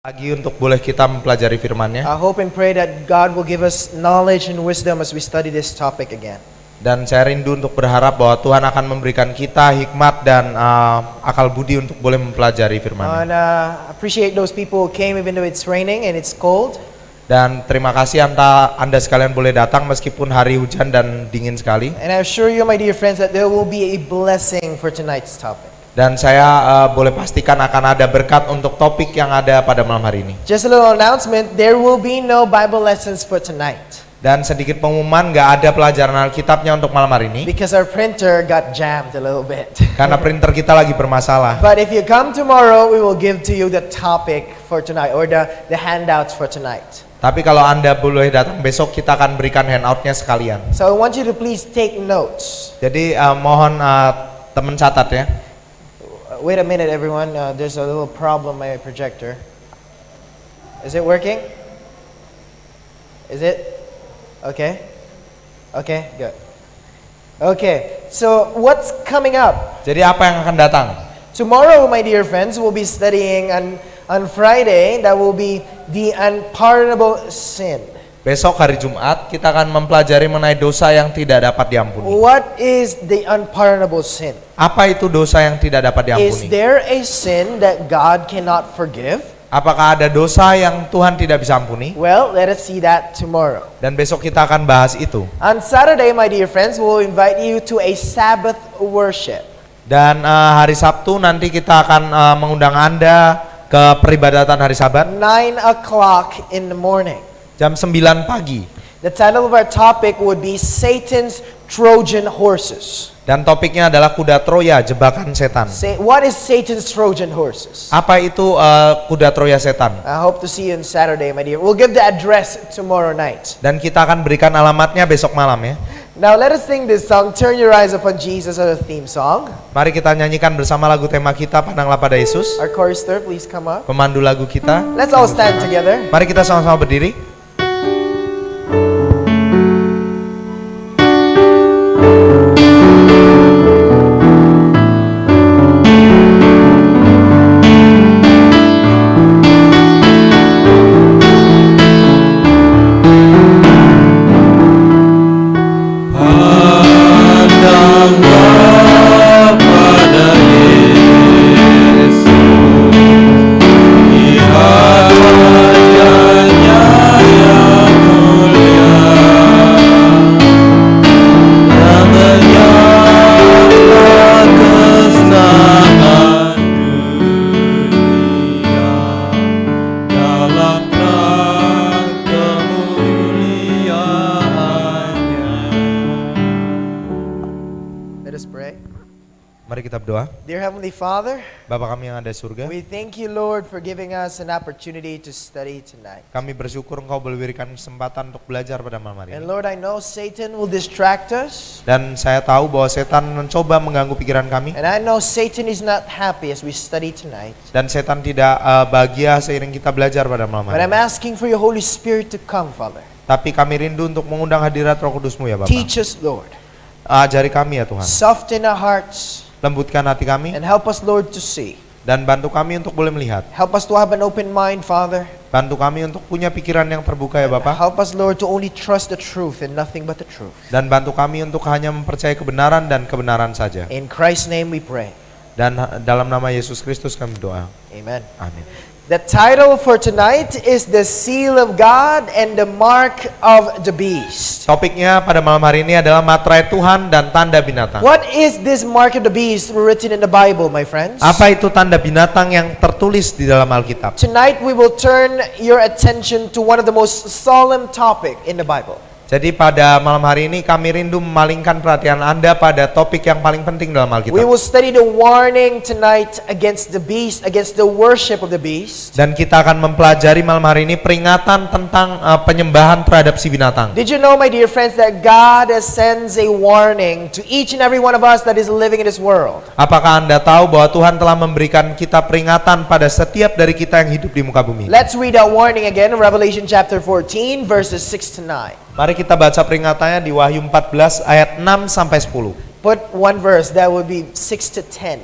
Lagi untuk boleh kita mempelajari firman-Nya. I hope and pray that God will give us knowledge and wisdom as we study this topic again. Dan saya rindu untuk berharap bahwa Tuhan akan memberikan kita hikmat dan akal budi untuk boleh mempelajari firman-Nya. And appreciate those people who came even though it's raining and it's cold. Dan terima kasih Anda sekalian boleh datang meskipun hari hujan dan dingin sekali. And I assure you, my dear friends, that there will be a blessing for tonight's topic. Dan saya boleh pastikan akan ada berkat untuk topik yang ada pada malam hari ini. Just a little announcement, there will be no Bible lessons for tonight. Dan sedikit pengumuman, nggak ada pelajaran Alkitabnya untuk malam hari ini. Because our printer got jammed a little bit. Karena printer kita lagi bermasalah. But if you come tomorrow, we will give to you the topic for tonight or the handouts for tonight. Tapi kalau Anda boleh datang besok, kita akan berikan handoutnya sekalian. So I want you to please take notes. Jadi mohon teman catat ya. Wait a minute, everyone. There's a little problem with my projector. Is it working? Is it? Okay. Okay, good. Okay, so what's coming up? Jadi apa yang akan datang? Tomorrow, my dear friends, we'll be studying on Friday. That will be the unpardonable sin. Besok hari Jumat kita akan mempelajari mengenai dosa yang tidak dapat diampuni. What is the unpardonable sin? Apa itu dosa yang tidak dapat Is diampuni? there a sin that God cannot forgive? Apakah ada dosa yang Tuhan tidak bisa ampuni? Well, let us see that tomorrow. Dan besok kita akan bahas itu. On Saturday, my dear friends, we'll invite you to a Sabbath worship. Dan hari Sabtu nanti kita akan mengundang Anda ke peribadatan hari Sabat 9 o'clock in the morning. jam 9 pagi. The title of our topic would be Satan's Trojan Horses. Dan topiknya adalah kuda Troya, jebakan setan. What is Satan's Trojan Horses? Apa itu kuda Troya setan? I hope to see you on Saturday, my dear. We'll give the address tomorrow night. Dan kita akan berikan alamatnya besok malam ya. Now let us sing this song, Turn Your Eyes Upon Jesus, as a theme song. Mari kita nyanyikan bersama lagu tema kita, Pandanglah pada Yesus. Our chorister, please come up. Pemandu lagu kita. Let's all stand together. Mari kita sama-sama berdiri. Mari kita berdoa. Dear Heavenly Father, Bapa kami yang ada di surga, we thank you, Lord, for giving us an opportunity to study tonight. kami bersyukur Engkau berikan kesempatan untuk belajar pada malam hari And ini. Lord, I know Satan will distract us. Dan saya tahu bahwa setan mencoba mengganggu pikiran kami. And I know Satan is not happy as we study tonight. Dan setan tidak bahagia seiring kita belajar pada malam But hari I'm ini. asking for your Holy Spirit to come, Father. Tapi kami rindu untuk mengundang hadirat Roh Kudus-Mu ya Bapa. Teach us, Lord. Ajari kami ya Tuhan. Soften our hearts Lembutkan hati kami and help us, Lord, to see. dan bantu kami untuk boleh melihat. Help us to have an open mind, Father. Bantu kami untuk punya pikiran yang terbuka ya Bapa. Help us, Lord, to only trust the truth and nothing but the truth. Dan bantu kami untuk hanya mempercayai kebenaran dan kebenaran saja. In Christ's name we pray. Dan dalam nama Yesus Kristus kami berdoa. Amen. Amin. The title for tonight is The Seal of God and the Mark of the Beast. Topiknya pada malam hari ini adalah materai Tuhan dan tanda binatang. What is this mark of the beast written in the Bible, my friends? Apa itu tanda binatang yang tertulis di dalam Alkitab? Tonight we will turn your attention to one of the most solemn topic in the Bible. Jadi pada malam hari ini kami rindu memalingkan perhatian Anda pada topik yang paling penting dalam We Alkitab. will study the warning tonight against the beast, against the worship of the beast. Dan kita akan mempelajari malam hari ini peringatan tentang penyembahan terhadap si binatang. Did you know, my dear friends, that God sends a warning to each and every one of us that is living in this world? Apakah Anda tahu bahwa Tuhan telah memberikan kita peringatan pada setiap dari kita yang hidup di muka bumi? Let's read that warning again in Revelation chapter 14, verses 6 to 9. Mari kita baca peringatannya di Wahyu 14 ayat 6 sampai 10. Put one verse, that would be 6 to 10.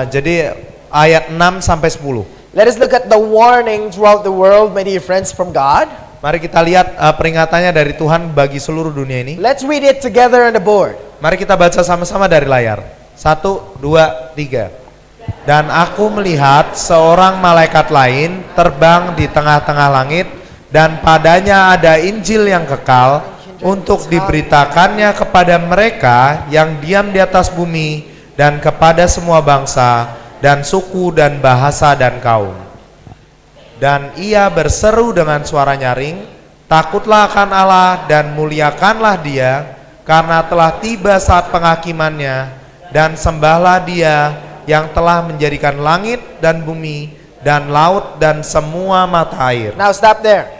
Jadi ayat 6 sampai 10. Let us look at the warning throughout the world, my dear friends, from God. Mari kita lihat peringatannya dari Tuhan bagi seluruh dunia ini. Let's read it together on the board. Mari kita baca sama-sama dari layar. 1, 2, 3. Dan aku melihat seorang malaikat lain terbang di tengah-tengah langit, dan padanya ada Injil yang kekal untuk diberitakannya kepada mereka yang diam di atas bumi dan kepada semua bangsa dan suku dan bahasa dan kaum. Dan ia berseru dengan suara nyaring, takutlah akan Allah dan muliakanlah Dia, karena telah tiba saat penghakimannya, dan sembahlah Dia yang telah menjadikan langit dan bumi dan laut dan semua mata air. Now stop there.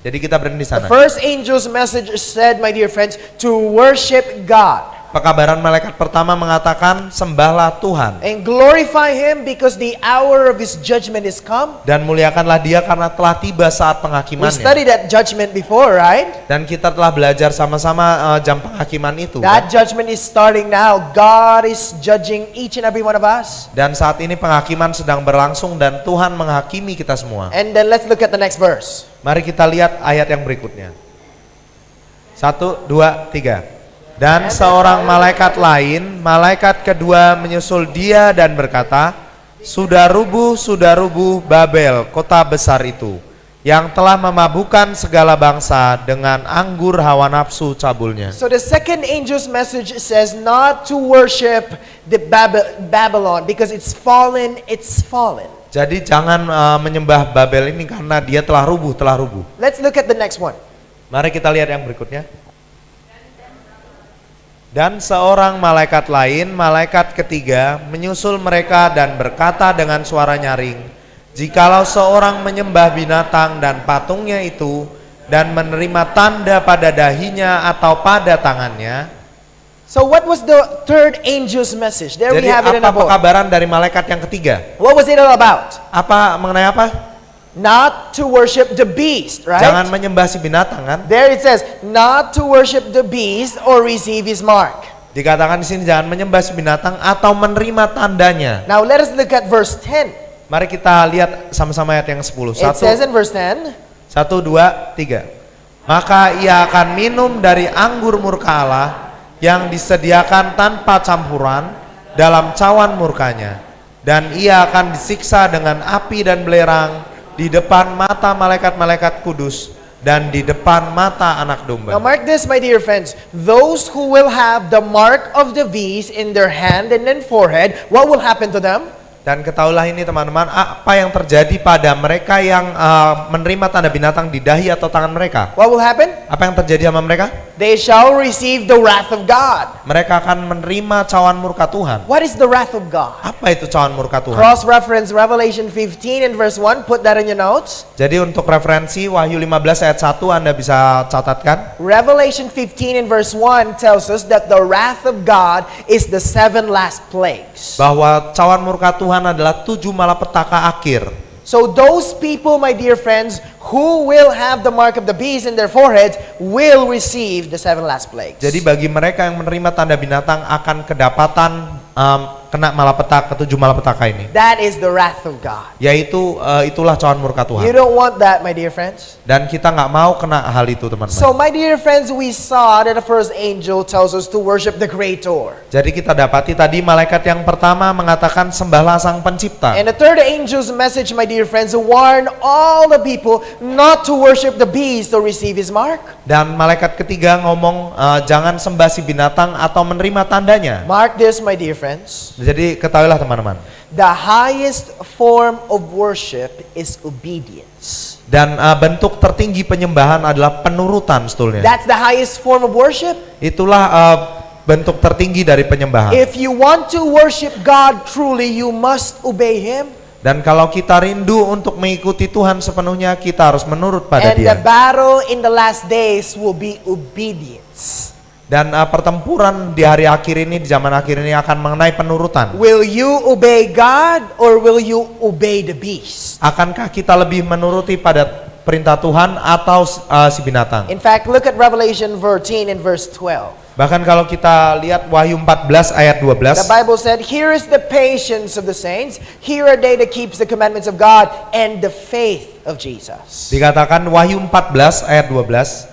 Jadi kita berhenti di The sana. first angel's message said, my dear friends, to worship God Pekabaran malaikat pertama mengatakan sembahlah Tuhan and glorify Him because the hour of His judgment is come. dan muliakanlah Dia karena telah tiba saat We penghakimannya. studied that judgment before, right? Dan kita telah belajar sama-sama jam penghakiman itu. That judgment is starting now. God is judging each and every one of us. Dan saat ini penghakiman sedang berlangsung dan Tuhan menghakimi kita semua. And then let's look at the next verse. Mari kita lihat ayat yang berikutnya. 1, 2, 3. Dan seorang malaikat lain, malaikat kedua menyusul dia dan berkata, sudah rubuh Babel, kota besar itu, yang telah memabukkan segala bangsa dengan anggur hawa nafsu cabulnya. So the second angel's message says not to worship the Babylon because it's fallen. Jadi jangan menyembah Babel ini karena dia telah rubuh. Let's look at the next one. Mari kita lihat yang berikutnya. Dan seorang malaikat lain, malaikat ketiga, menyusul mereka dan berkata dengan suara nyaring, jikalau seorang menyembah binatang dan patungnya itu, dan menerima tanda pada dahinya atau pada tangannya. So what was the third angel's message? There Jadi we have it in apa the book. pekabaran dari malaikat yang ketiga? What was it all about? Apa mengenai apa? Not to worship the beast, right? Jangan menyembah si binatang kan? There it says, not to worship the beast or receive his mark. Dikatakan di sini jangan menyembah si binatang atau menerima tandanya. Now let us look at verse 10. Mari kita lihat sama-sama ayat yang 10. It says in verse 10, 1, 2, 3. Maka ia akan minum dari anggur murka Allah yang disediakan tanpa campuran dalam cawan murkanya. Dan ia akan disiksa dengan api dan belerang di depan mata malaikat-malaikat kudus dan di depan mata anak domba. now mark this, my dear friends. Those who will have the mark of the beast in their hand and then forehead, what will happen to them? Dan ketahuilah ini teman-teman, apa yang terjadi pada mereka yang menerima tanda binatang di dahi atau tangan mereka? What will happen? Apa yang terjadi sama mereka? They shall receive the wrath of God. Mereka akan menerima cawan murka Tuhan. What is the wrath of God? Apa itu cawan murka Tuhan? Cross-reference Revelation 15 and verse 1. Put that in your notes. Jadi untuk referensi Wahyu 15 ayat 1 Anda bisa catatkan. Revelation 15 and verse 1 tells us that the wrath of God is the 7 last plagues. Bahwa cawan murka Tuhan adalah 7 malapetaka akhir. So those people, my dear friends, who will have the mark of the beast in their foreheads will receive the 7 last plagues. Jadi bagi mereka yang menerima tanda binatang akan kedapatan kena malapetaka, 7 malapetaka ini. That is the wrath of God. Yaitu itulah cawan murka You Tuhan. don't want that, my dear friends. Dan kita nggak mau kena hal itu teman-teman. So my dear friends, we saw that the first angel tells us to worship the Creator. Jadi kita dapati tadi malaikat yang pertama mengatakan sembahlah Sang Pencipta. And the third angel's message, my dear friends, warn all the people not to worship the beast or receive his mark. Dan malaikat ketiga ngomong jangan sembah si binatang atau menerima tandanya. Mark this, my dear friends. Jadi ketahuilah teman-teman. The highest form of worship is obedience. Dan bentuk tertinggi penyembahan adalah penurutan sebetulnya. That's the highest form of worship. Itulah bentuk tertinggi dari penyembahan. If you want to worship God truly, you must obey Him. Dan kalau kita rindu untuk mengikuti Tuhan sepenuhnya, kita harus menurut pada And the Dia. battle in the last days will be obedience. Dan pertempuran di hari akhir ini, di zaman akhir ini akan mengenai penurutan. Will you obey God or will you obey the beast? Akankah kita lebih menuruti pada perintah Tuhan atau si binatang? In fact, look at Revelation 14 and verse 12. Bahkan kalau kita lihat Wahyu 14 ayat 12, The Bible said, "Here is the patience of the saints. Here are they that keeps the commandments of God and the faith of Jesus." dikatakan Wahyu 14 ayat 12,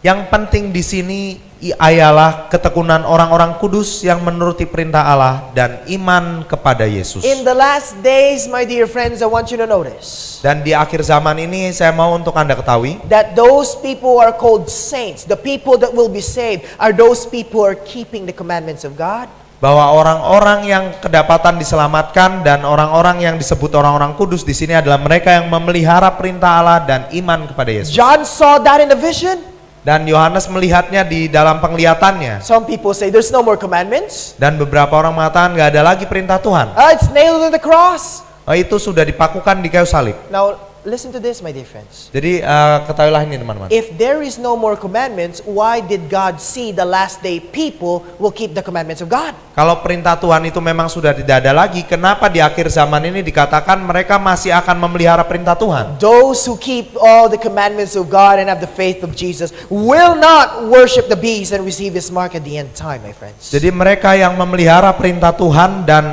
yang penting di sini ialah ketekunan orang-orang kudus yang menuruti perintah Allah dan iman kepada Yesus. In the last days, my dear friends, I want you to notice Dan di akhir zaman ini saya mau untuk Anda ketahui that those people who are called saints, the people that will be saved, are those people who are keeping the commandments of God. bahwa orang-orang yang kedapatan diselamatkan dan orang-orang yang disebut orang-orang kudus di sini adalah mereka yang memelihara perintah Allah dan iman kepada Yesus. John saw that in the vision. Dan Yohanes melihatnya di dalam penglihatannya. Some people say there's no more commandments. Dan beberapa orang mengatakan nggak ada lagi perintah Tuhan. It's nailed to the cross. Itu sudah dipakukan di kayu salib. Now, listen to this, my dear friends. Jadi ketahuilah ini teman-teman. If there is no more commandments, why did God see the last day people will keep the commandments of God? Kalau perintah Tuhan itu memang sudah tidak ada lagi, kenapa di akhir zaman ini dikatakan mereka masih akan memelihara perintah Tuhan? Those who keep all the commandments of God and have the faith of Jesus will not worship the beast and receive his mark at the end time, my friends. Jadi mereka yang memelihara perintah Tuhan dan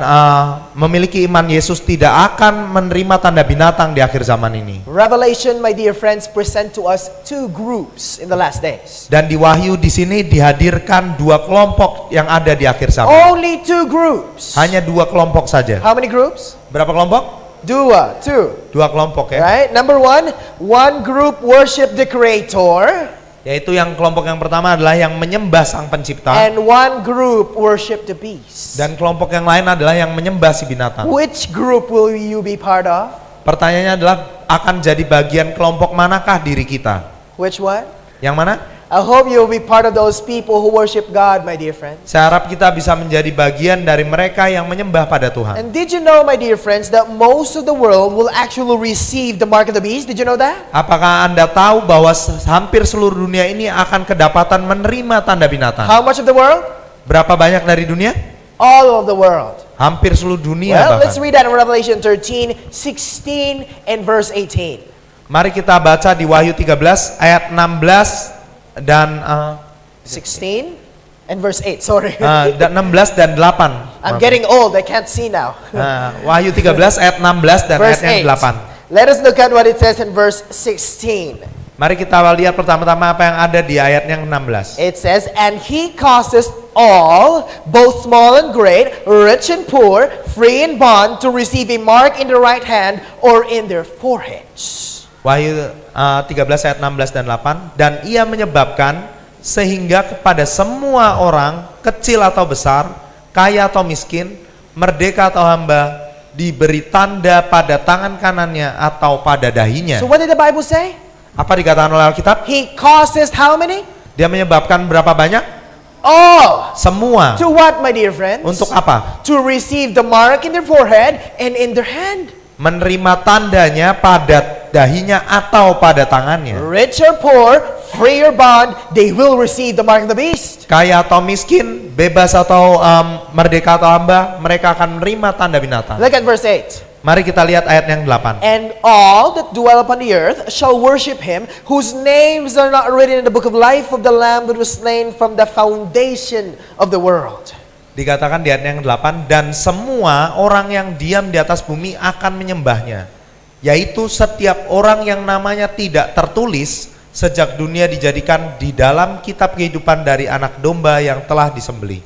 memiliki iman Yesus tidak akan menerima tanda binatang di akhir zaman ini. Revelation, my dear friends, present to us two groups in the last days. Dan di Wahyu di sini dihadirkan dua kelompok yang ada di akhir zaman. Only two groups. Hanya dua kelompok saja. How many groups? Berapa kelompok? Two. Dua kelompok ya. Right? Number one group worship the Creator. Yaitu yang kelompok yang pertama adalah yang menyembah Sang Pencipta. And one group worship the beast. Dan kelompok yang lain adalah yang menyembah si binatang. Which group will you be part of? Pertanyaannya adalah akan jadi bagian kelompok manakah diri kita? Which one? Yang mana? I hope you'll be part of those people who worship God, my dear friends. Saya harap kita bisa menjadi bagian dari mereka yang menyembah pada Tuhan. And did you know, my dear friends, that most of the world will actually receive the mark of the beast? Did you know that? Apakah Anda tahu bahwa hampir seluruh dunia ini akan kedapatan menerima tanda binatang? How much of the world? Berapa banyak dari dunia? All of the world. Hampir seluruh dunia Well, let's bahkan. read that in Revelation 13, 16, and verse 18. Mari kita baca di Wahyu 13 ayat 16 dan 16 and verse 8, sorry. 16 dan 8. I'm getting old, I can't see now. Wahyu 13 ayat 16 dan Verse ayat yang 8. Let us look at what it says in verse 16. Mari kita lihat pertama-tama apa yang ada di ayat yang 16. It says, "And he causes all, both small and great, rich and poor, free and bond, to receive a mark in their right hand or in their foreheads." Wahyu 13 ayat 16 dan 8. Dan ia menyebabkan sehingga kepada semua orang, kecil atau besar, kaya atau miskin, merdeka atau hamba, diberi tanda pada tangan kanannya atau pada dahinya. So what did the Bible say? Apa dikatakan oleh Alkitab? He causes how many? Dia menyebabkan berapa banyak? All. Semua. To what, my dear friends? Untuk apa? To receive the mark in their forehead and in their hand. Menerima tandanya pada dahinya atau pada tangannya. Rich or poor, free or bond, they will receive the mark of the beast. Kaya atau miskin, bebas atau merdeka atau hamba, mereka akan menerima tanda binatang. Look at verse 8. Mari kita lihat ayat yang 8. And all that dwell upon the earth shall worship him, whose names are not written in the book of life of the Lamb that was slain from the foundation of the world. Dikatakan di ayat yang 8, dan semua orang yang diam di atas bumi akan menyembahnya, yaitu setiap orang yang namanya tidak tertulis sejak dunia dijadikan di dalam kitab kehidupan dari anak domba yang telah disembelih.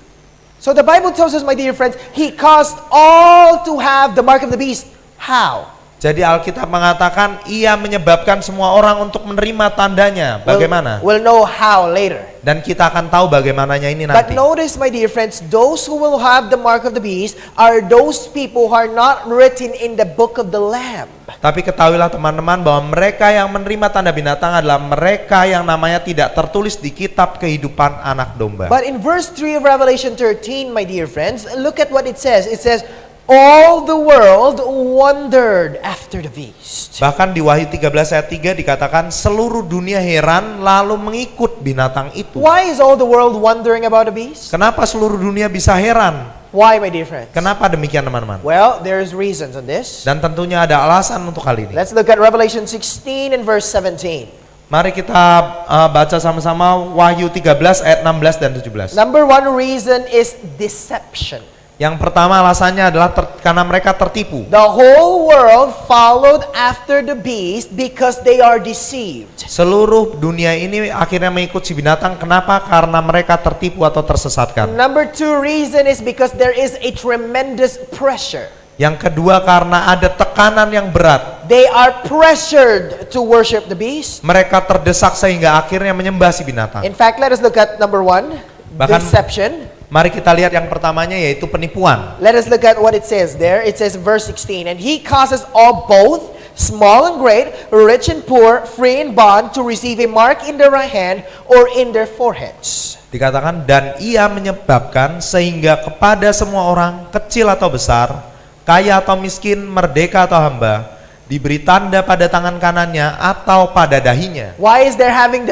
So the Bible tells us, my dear friends, he caused all to have the mark of the beast. How? Jadi Alkitab mengatakan ia menyebabkan semua orang untuk menerima tandanya. Bagaimana? We'll know how later. Dan kita akan tahu bagaimananya ini But nanti. notice, my dear friends, those who will have the mark of the beast are those people who are not written in the book of the Lamb. Tapi ketahuilah teman-teman bahwa mereka yang menerima tanda binatang adalah mereka yang namanya tidak tertulis di kitab kehidupan anak domba. But in verse 3 of Revelation 13, my dear friends, look at what it says. It says, all the world wondered after the beast. Bahkan di Wahyu 13 ayat 3 dikatakan seluruh dunia heran lalu mengikut binatang itu. Why is all the world wondering about the beast? Kenapa seluruh dunia bisa heran? Why, my dear friends? Kenapa demikian teman-teman? Well, there's reasons on this. Dan tentunya ada alasan untuk hal ini. Let's look at Revelation 16 and verse 17. Mari kita baca sama-sama Wahyu 13 ayat 16 dan 17. Number one reason is deception. Yang pertama alasannya adalah karena mereka tertipu. The whole world followed after the beast because they are deceived. Seluruh dunia ini akhirnya mengikut si binatang. Kenapa? Karena mereka tertipu atau tersesatkan. Number two reason is because there is a tremendous pressure. Yang kedua karena ada tekanan yang berat. They are pressured to worship the beast. Mereka terdesak sehingga akhirnya menyembah si binatang. In fact, let us look at number one, deception. Mari kita lihat yang pertamanya yaitu penipuan. Let us look at what it says there. It says verse 16, and he causes all both, small and great, rich and poor, free and bond, to receive a mark in their right hand or in their foreheads. Dikatakan, dan ia menyebabkan sehingga kepada semua orang, kecil atau besar, kaya atau miskin, merdeka atau hamba, diberi tanda pada tangan kanannya atau pada dahinya. Why is there having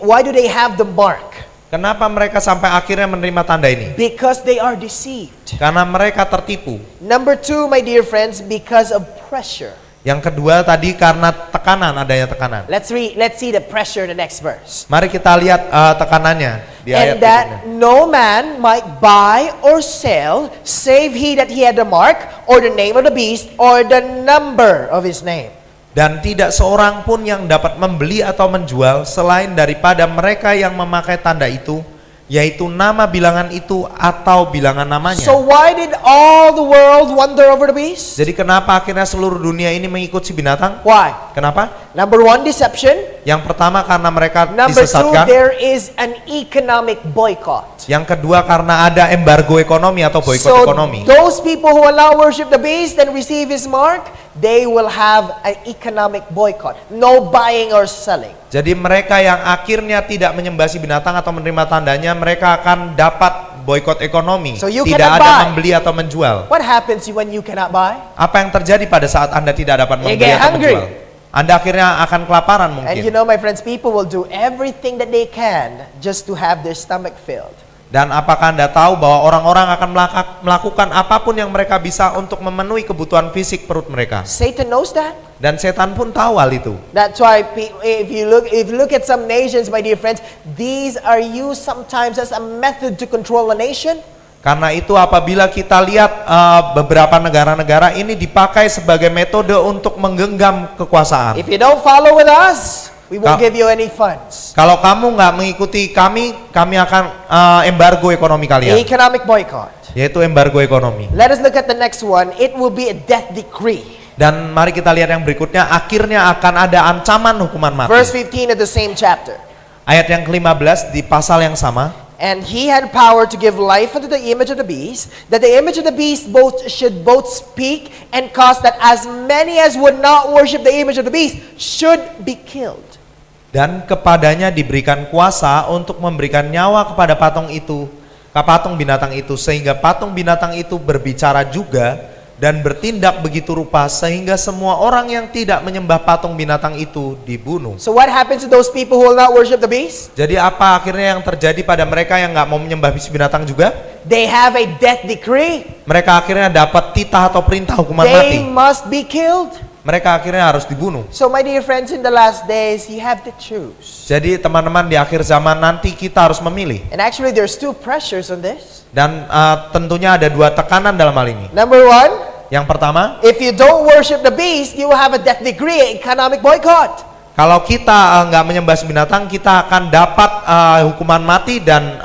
why do they have the mark? Kenapa mereka sampai akhirnya menerima tanda ini? Because they are deceived. Karena mereka tertipu. Number two, my dear friends, because of pressure. Yang kedua tadi karena tekanan, adanya tekanan. Let's see the pressure in the next verse. Mari kita lihat tekanannya di ayat And that berikutnya. no man might buy or sell, save he that he had the mark, or the name of the beast, or the number of his name. Dan tidak seorang pun yang dapat membeli atau menjual selain daripada mereka yang memakai tanda itu, yaitu nama bilangan itu atau bilangan namanya. So why did all the world wonder over the beast? Jadi kenapa akhirnya seluruh dunia ini mengikut si binatang? Why? Kenapa? Number one, deception. Yang pertama karena mereka Number two, disesatkan. there is an economic boycott. Yang kedua karena ada embargo ekonomi atau boikot So ekonomi. those people who allow worship the beast and receive his mark, they will have an economic boycott. No buying or selling. Jadi mereka yang akhirnya tidak menyembah si binatang atau menerima tandanya, mereka akan dapat boikot ekonomi. So you Tidak cannot ada buy. membeli atau menjual. What happens when you cannot buy? Apa yang terjadi pada saat Anda tidak dapat You membeli get atau hungry. menjual? Anda akhirnya akan kelaparan And you mungkin. know, my friends, people will do everything that they can just to have their stomach filled. Dan apakah Anda tahu bahwa orang-orang akan melakukan apapun yang mereka bisa untuk memenuhi kebutuhan fisik perut mereka. Satan knows that. Dan setan pun tahu hal itu. That's why if you look at some nations, my dear friends, these are used sometimes as a method to control a nation. Karena itu apabila kita lihat beberapa negara-negara ini dipakai sebagai metode untuk menggenggam kekuasaan. If you don't follow with us, we won't give you any funds. Kalau kamu nggak mengikuti kami akan embargo ekonomi kalian. Economic boycott. Yaitu embargo ekonomi. Let us look at the next one. It will be a death decree. Dan mari kita lihat yang berikutnya, akhirnya akan ada ancaman hukuman mati. Verse 15 of the same chapter. Ayat yang ke-15 di pasal yang sama. And he had power to give life unto the image of the beast, that the image of the beast should both speak and cause that as many as would not worship the image of the beast should be killed. Dan kepadanya diberikan kuasa untuk memberikan nyawa kepada patung itu, ke patung binatang itu, sehingga patung binatang itu berbicara juga dan bertindak begitu rupa sehingga semua orang yang tidak menyembah patung binatang itu dibunuh. So what happens to those people who will not worship the beast? Jadi apa akhirnya yang terjadi pada mereka yang nggak mau menyembah binatang juga? They have a death decree. Mereka akhirnya dapat titah atau perintah hukuman They mati. must be killed. Mereka akhirnya harus dibunuh. So my dear friends, in the last days, you have to choose. Jadi teman-teman, di akhir zaman nanti kita harus memilih. And actually there's two pressures on this. Dan tentunya ada dua tekanan dalam hal ini. Number one, Yang pertama, if you don't worship the beast, you will have a death decree, economic boycott. kalau kita nggak menyembah binatang, kita akan dapat hukuman mati dan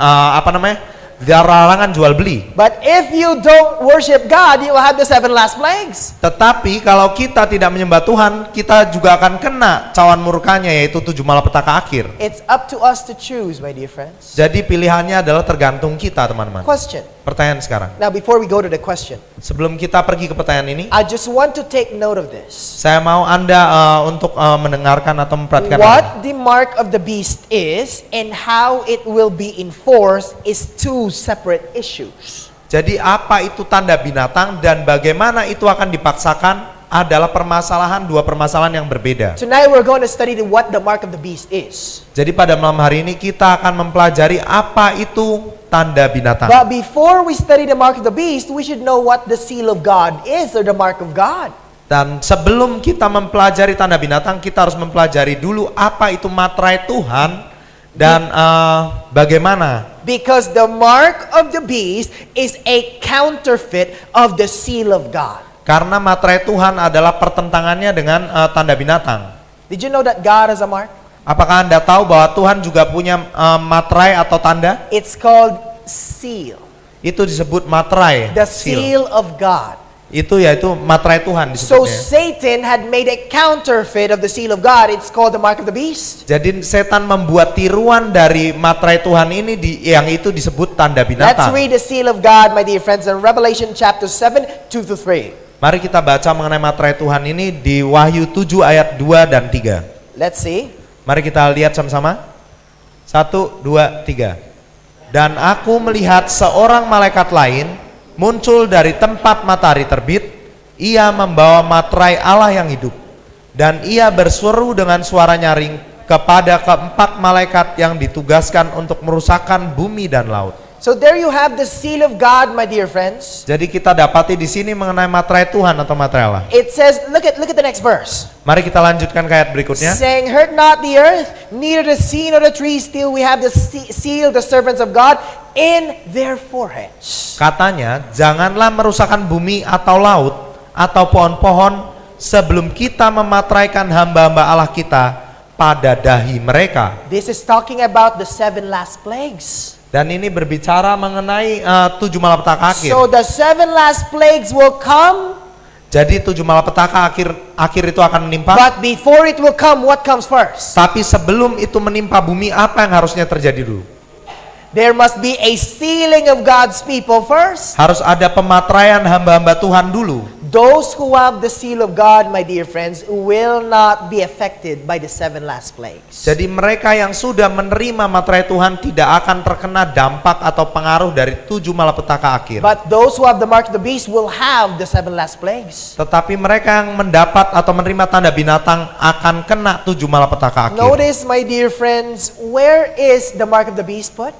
larangan jual beli. But if you don't worship God, you will have the 7 last plagues. Tetapi kalau kita tidak menyembah Tuhan, kita juga akan kena cawan murkanya, yaitu 7 malapetaka akhir. It's up to us to choose, my dear friends. Jadi pilihannya adalah tergantung kita, teman-teman. Question. Pertanyaan sekarang, Now before we go to the question, sebelum kita pergi ke pertanyaan ini, I just want to take note of this. saya mau Anda untuk mendengarkan atau memperhatikan What the mark of the beast is and how it will be enforced is two separate issues. Jadi apa itu tanda binatang dan bagaimana itu akan dipaksakan adalah dua permasalahan yang berbeda. Tonight we're going to study what the mark of the beast is. Jadi pada malam hari ini kita akan mempelajari apa itu tanda binatang. But before we study the mark of the beast, we should know what the seal of God is or the mark of God. Dan sebelum kita mempelajari tanda binatang, kita harus mempelajari dulu apa itu materai Tuhan dan bagaimana. Because the mark of the beast is a counterfeit of the seal of God. Karena materai Tuhan adalah pertentangannya dengan tanda binatang. Did you know that God has a mark? Apakah Anda tahu bahwa Tuhan juga punya materai atau tanda? It's called seal. Itu disebut materai. The seal of God. Itu yaitu materai Tuhan So disebutnya. Satan had made a counterfeit of the seal of God. It's called the mark of the beast. Jadi setan membuat tiruan dari materai Tuhan ini yang itu disebut tanda Let's binatang. read the seal of God, my dear friends, in Revelation chapter 7, 2-3. Mari kita baca mengenai materai Tuhan ini di Wahyu 7 ayat 2 dan 3. Let's see. Mari kita lihat sama-sama. 1, 2, 3. Dan aku melihat seorang malaikat lain muncul dari tempat matahari terbit. Ia membawa materai Allah yang hidup. Dan ia berseru dengan suara nyaring kepada keempat malaikat yang ditugaskan untuk merusakkan bumi dan laut. So there you have the seal of God, my dear friends. Jadi kita dapati di sini mengenai materai Tuhan atau materai Allah. It says, look at the next verse. Mari kita lanjutkan ke ayat berikutnya. Saying, hurt not the earth, neither the sea nor the trees, till we have the seal, the servants of God, in their foreheads. Katanya, janganlah merusakkan bumi atau laut atau pohon-pohon sebelum kita memateraikan hamba-hamba Allah kita pada dahi mereka. This is talking about the 7 last plagues. Dan ini berbicara mengenai 7 malapetaka akhir. So the 7 last plagues will come. Jadi 7 malapetaka akhir itu akan menimpa. But before it will come, what comes first? Tapi sebelum itu menimpa bumi, apa yang harusnya terjadi dulu? There must be a sealing of God's people first. Harus ada pemateraian hamba-hamba Tuhan dulu. Those who have the seal of God, my dear friends, will not be affected by the 7 last plagues. Jadi mereka yang sudah menerima materai Tuhan tidak akan terkena dampak atau pengaruh dari 7 malapetaka akhir. But those who have the mark of the beast will have the 7 last plagues. Tetapi mereka yang mendapat atau menerima tanda binatang akan kena 7 malapetaka akhir. Notice, my dear friends, where is the mark of the beast put?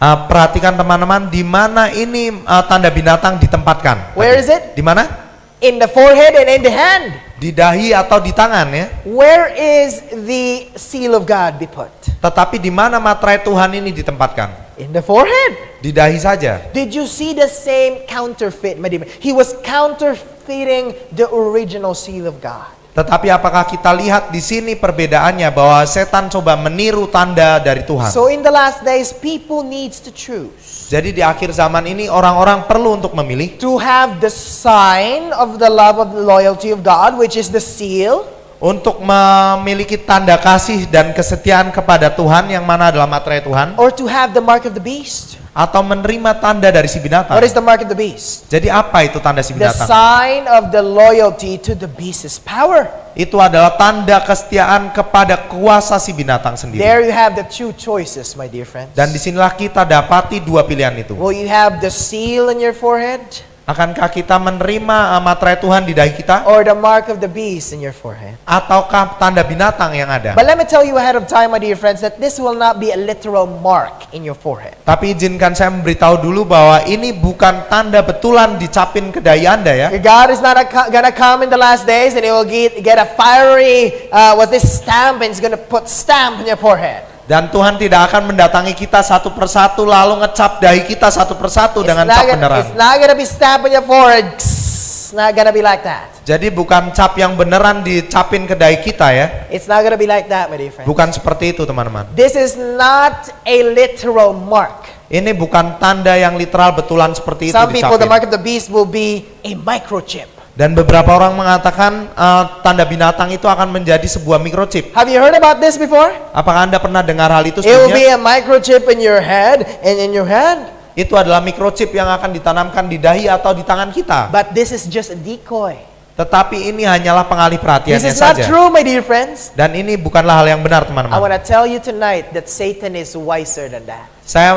Perhatikan teman-teman, di mana ini tanda binatang ditempatkan? Where is it? Di mana? In the forehead and in the hand. Di dahi atau di tangan ya. Where is the seal of God be put? Tetapi di mana materai Tuhan ini ditempatkan? In the forehead. Di dahi saja. Did you see the same counterfeit, my dear? He was counterfeiting the original seal of God. Tetapi apakah kita lihat di sini perbedaannya bahwa setan coba meniru tanda dari Tuhan. So in the last days, people needs to choose. Jadi di akhir zaman ini orang-orang perlu untuk memilih To have the sign of the love of the loyalty of God, which is the seal. untuk memiliki tanda kasih dan kesetiaan kepada Tuhan yang mana adalah materai Tuhan, Or to have the mark of the beast. atau menerima tanda dari si binatang. What is the mark of the beast? Jadi apa itu tanda si The binatang? sign of the loyalty to the beast's power. Itu adalah tanda kesetiaan kepada kuasa si binatang sendiri. There you have the two choices, my dear friends. Dan disinilah kita dapati dua pilihan itu. Will you have the seal in your forehead Akankah kita menerima materai Tuhan di dahi kita? or the mark of the beast in your forehead? Ataukah tanda binatang yang ada? But let me tell you ahead of time, my dear friends, that this will not be a literal mark in your forehead. Tapi izinkan saya memberitahu dulu bahwa ini bukan tanda betulan dicapin ke dahi Anda ya. God is not gonna come in the last days and He will get a fiery, what's this stamp, and He's gonna put stamp in your forehead. Dan Tuhan tidak akan mendatangi kita satu persatu lalu ngecap dahi kita satu persatu dengan cap It's beneran. not gonna be stamp in your forehead. It's not gonna be like that. Jadi bukan cap yang beneran dicapin ke dahi kita ya. It's not gonna be like that, my dear friends. Bukan seperti itu teman-teman. This is not a literal mark. Ini bukan tanda yang literal betulan seperti itu Some people, the dicapin. mark of the beast will be a microchip. Dan beberapa orang mengatakan tanda binatang itu akan menjadi sebuah microchip. Have you heard about this before? Apakah Anda pernah dengar hal itu It will be sebelumnya? a microchip in your head and in your hand. Itu adalah microchip yang akan ditanamkan di dahi atau di tangan kita. But this is just a decoy. Tetapi ini hanyalah pengalih This perhatiannya is not saja. true, my dear friends. Dan ini bukanlah hal yang benar I teman-teman. want to tell you tonight that Satan is wiser than that. Saya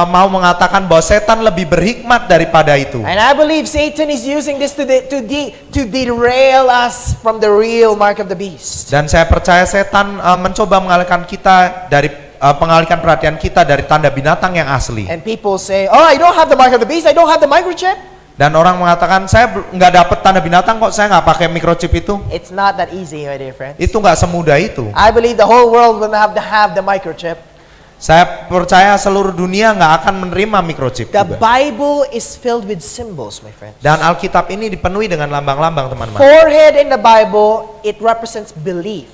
mau mengatakan bahwa setan lebih berhikmat daripada itu. And I believe Satan is using this to derail us from the real mark of the beast. Dan saya percaya setan mencoba mengalihkan kita dari pengalihkan perhatian kita dari tanda binatang yang asli. And people say, oh, I don't have the mark of the beast, I don't have the microchip. Dan orang mengatakan, saya nggak dapat tanda binatang kok, saya nggak pakai microchip itu. It's not that easy, my dear friends. Itu nggak semudah itu. I believe the whole world will have to have the microchip. Saya percaya seluruh dunia nggak akan menerima microchip The juga. Bible is filled with symbols, my friends. Dan Alkitab ini dipenuhi dengan lambang-lambang, teman-teman. Forehead in the Bible, it represents belief.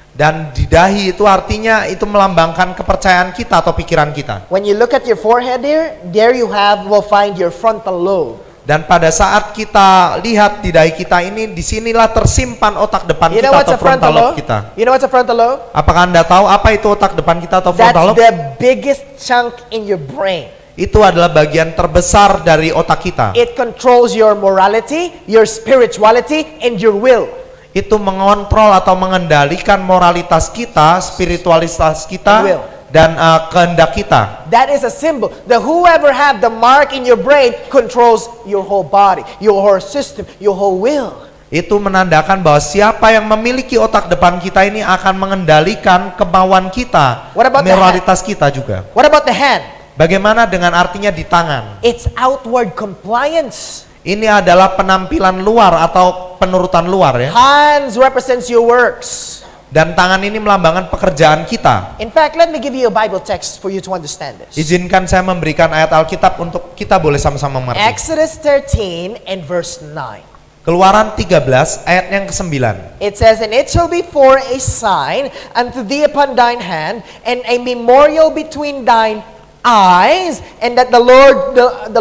Dan di dahi itu artinya itu melambangkan kepercayaan kita atau pikiran kita. When you look at your forehead there you will find your frontal lobe. Dan pada saat kita lihat di dahi kita ini, disinilah tersimpan otak depan You kita know what's atau a frontal frontal lobe lobe? kita. You know what's a frontal lobe? Apakah Anda tahu apa itu otak depan kita atau That's frontal lobe? the biggest chunk in your brain. Itu adalah bagian terbesar dari otak kita. It controls your morality, your spirituality, and your will. Itu mengontrol atau mengendalikan moralitas kita, spiritualitas kita, Will. dan kehendak kita. That is a symbol. The whoever have the mark in your brain controls your whole body, your whole system, your whole will. Itu menandakan bahwa siapa yang memiliki otak depan kita ini akan mengendalikan kemauan kita, What about the moralitas kita juga. What about the hand? Bagaimana dengan artinya di tangan? It's outward compliance. Ini adalah penampilan luar atau penurutan luar ya. Hands represents your works. Dan tangan ini melambangkan pekerjaan kita. In fact, let me give you a Bible text for you to understand this. Izinkan saya memberikan ayat Alkitab untuk kita boleh sama-sama mengerti. Exodus 13 and verse 9. Keluaran 13 ayat yang ke-9. It says, "And it shall be for a sign unto thee upon thine hand, and a memorial between thine eyes, and that the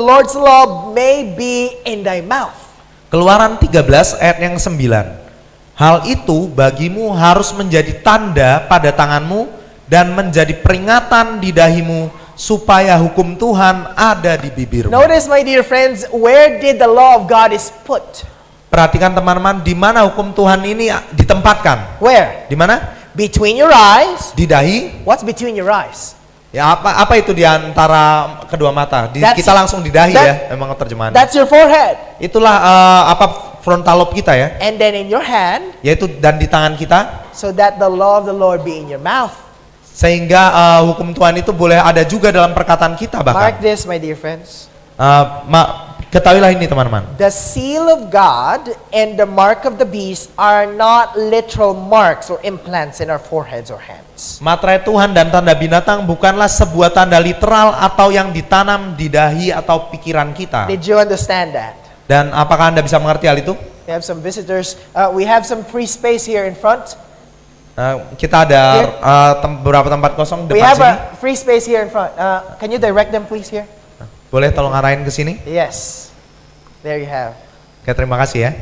Lord's law may be in thy mouth." Keluaran 13 ayat yang ke-9. Hal itu bagimu harus menjadi tanda pada tanganmu dan menjadi peringatan di dahimu supaya hukum Tuhan ada di bibirmu. Notice, my dear friends, where did the law of God is put? Perhatikan teman-teman, di mana hukum Tuhan ini ditempatkan? Where? Di mana? Between your eyes. Di dahi. What's between your eyes? Ya apa itu di antara kedua mata? Kita langsung di dahi ya, memang terjemahan. That's your forehead. Itulah frontal lobe kita ya. And then in your hand, Yaitu dan di tangan kita, so that the law of the Lord be in your mouth. sehingga hukum Tuhan itu boleh ada juga dalam perkataan kita Mark bahkan. this, my dear friends. Ketahuilah ini teman-teman. The seal of God and the mark of the beast are not literal marks or implants in our foreheads or hands. Materai Tuhan dan tanda binatang bukanlah sebuah tanda literal atau yang ditanam di dahi atau pikiran kita. Did you understand that? Dan apakah Anda bisa mengerti hal itu? We have some visitors. We have some free space here in front. Kita ada beberapa tempat kosong We depan have sini. a free space here in front. Can you direct them please here? Boleh tolong arahin ke sini? Yes. There you have. Oke, terima kasih ya.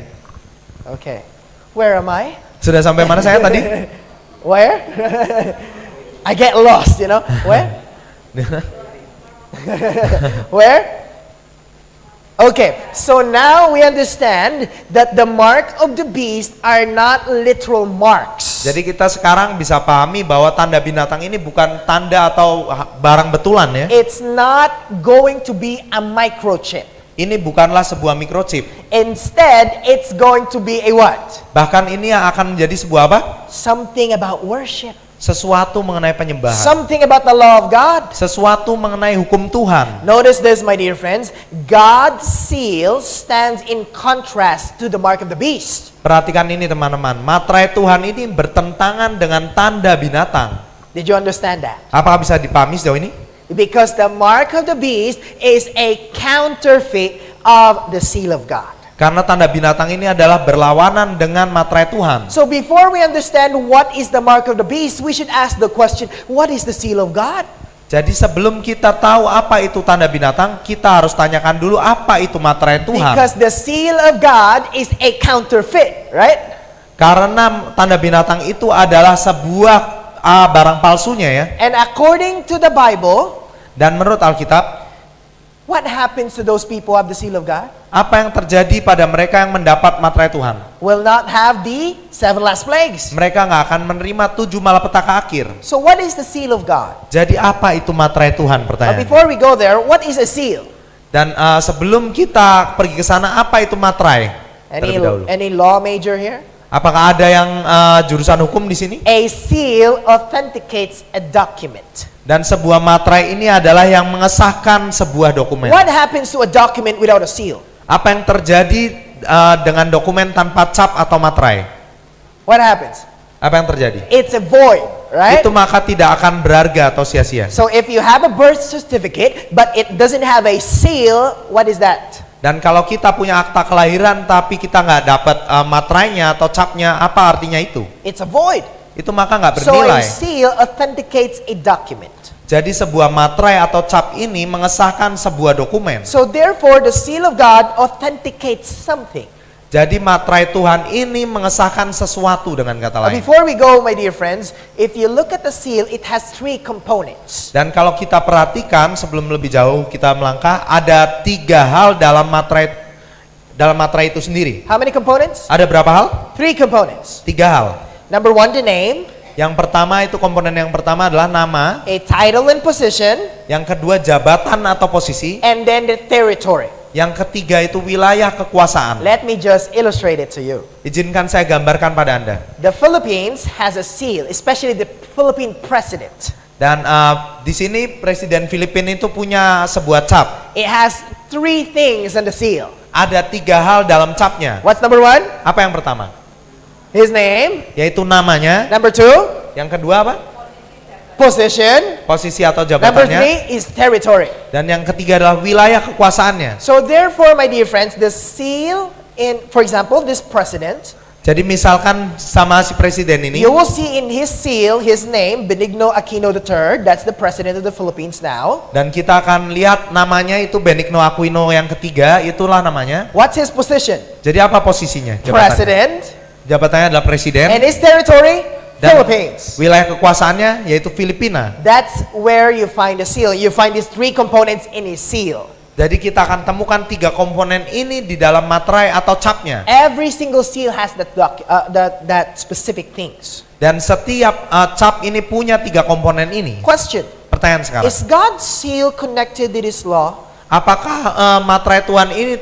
Okay. Where am I? Sudah sampai mana saya tadi? Where? I get lost, you know. Where? Where? Okay, so now we understand that the mark of the beast are not literal marks. Jadi kita sekarang bisa pahami bahwa tanda binatang ini bukan tanda atau barang betulan ya. It's not going to be a microchip. Ini bukanlah sebuah microchip. Instead, it's going to be a what? Bahkan ini akan menjadi sebuah apa? Something about worship. Sesuatu mengenai penyembahan. Something about the law of God. Sesuatu mengenai hukum Tuhan. Notice this, my dear friends. God's seal stands in contrast to the mark of the beast. Perhatikan ini teman-teman. Materai Tuhan ini bertentangan dengan tanda binatang. Did you understand that? Apakah bisa dipahami sejauh ini? Because the mark of the beast is a counterfeit of the seal of God. Karena tanda binatang ini adalah berlawanan dengan materai Tuhan. So before we understand what is the mark of the beast, we should ask the question, what is the seal of God? Jadi sebelum kita tahu apa itu tanda binatang, kita harus tanyakan dulu apa itu materai Tuhan. Because the seal of God is a counterfeit, right? Karena tanda binatang itu adalah sebuah barang palsunya ya. And according to the Bible, Dan menurut Alkitab, what happens to those people who have the seal of God? apa yang terjadi pada mereka yang mendapat materai Tuhan? Will not have the 7 last plagues. Mereka nggak akan menerima 7 malapetaka akhir. So what is the seal of God? Jadi apa itu materai Tuhan, But pertanyaan? before we go there, what is a seal? Dan sebelum kita pergi ke sana, apa itu materai? Terlebih dahulu. Any law major here? Apakah ada yang jurusan hukum di sini? A seal authenticates a document. Dan sebuah materai ini adalah yang mengesahkan sebuah dokumen. What happens to a document without a seal? Apa yang terjadi dengan dokumen tanpa cap atau materai? What happens? Apa yang terjadi? It's a void, right? Itu maka tidak akan berharga atau sia-sia. So if you have a birth certificate but it doesn't have a seal, what is that? Dan kalau kita punya akta kelahiran tapi kita nggak dapat materainya atau capnya, apa artinya itu? It's a void. Itu maka nggak So a bernilai. seal authenticates a document. Jadi sebuah materai atau cap ini mengesahkan sebuah dokumen. So therefore the seal of God authenticates something. Jadi materai Tuhan ini mengesahkan sesuatu dengan kata lain. Before we go, my dear friends, if you look at the seal, it has 3 components. Dan kalau kita perhatikan sebelum lebih jauh kita melangkah, ada 3 hal dalam materai itu sendiri. How many components? Ada berapa hal? 3 components. 3 hal. Number 1, the name. Yang pertama itu komponen yang pertama adalah nama. A title and position. Yang kedua jabatan atau posisi. And then the territory. Yang ketiga itu wilayah kekuasaan. Let me just illustrate it to you. Izinkan saya gambarkan pada Anda. The Philippines has a seal, especially the Philippine president. Dan di sini Presiden Filipina itu punya sebuah cap. It has 3 things on the seal. Ada 3 hal dalam capnya. What's number 1? Apa yang pertama? His name. Yaitu namanya. Number 2? Yang kedua apa? Position. Posisi atau Number jabatannya. 3 is territory. Dan yang ketiga adalah wilayah kekuasaannya. So therefore, my dear friends, the seal in, for example, this president, Jadi misalkan sama si presiden ini, you will see in his seal his name, Benigno Aquino III. That's the president of the Philippines now. dan kita akan lihat namanya itu Benigno Aquino yang ketiga, itulah namanya. What's his position? Jadi apa posisinya? Jabatannya. President. Jabatannya adalah presiden. And his territory, Dan Philippines. wilayah kekuasaannya yaitu Filipina. That's where you find the seal. You find these 3 components in his seal. Jadi kita akan temukan 3 komponen ini di dalam materai atau capnya. Every single seal has that specific things. Dan setiap cap ini punya 3 komponen ini. Question: Pertanyaan sekarang, is God's seal connected to this law? apakah materai Tuhan ini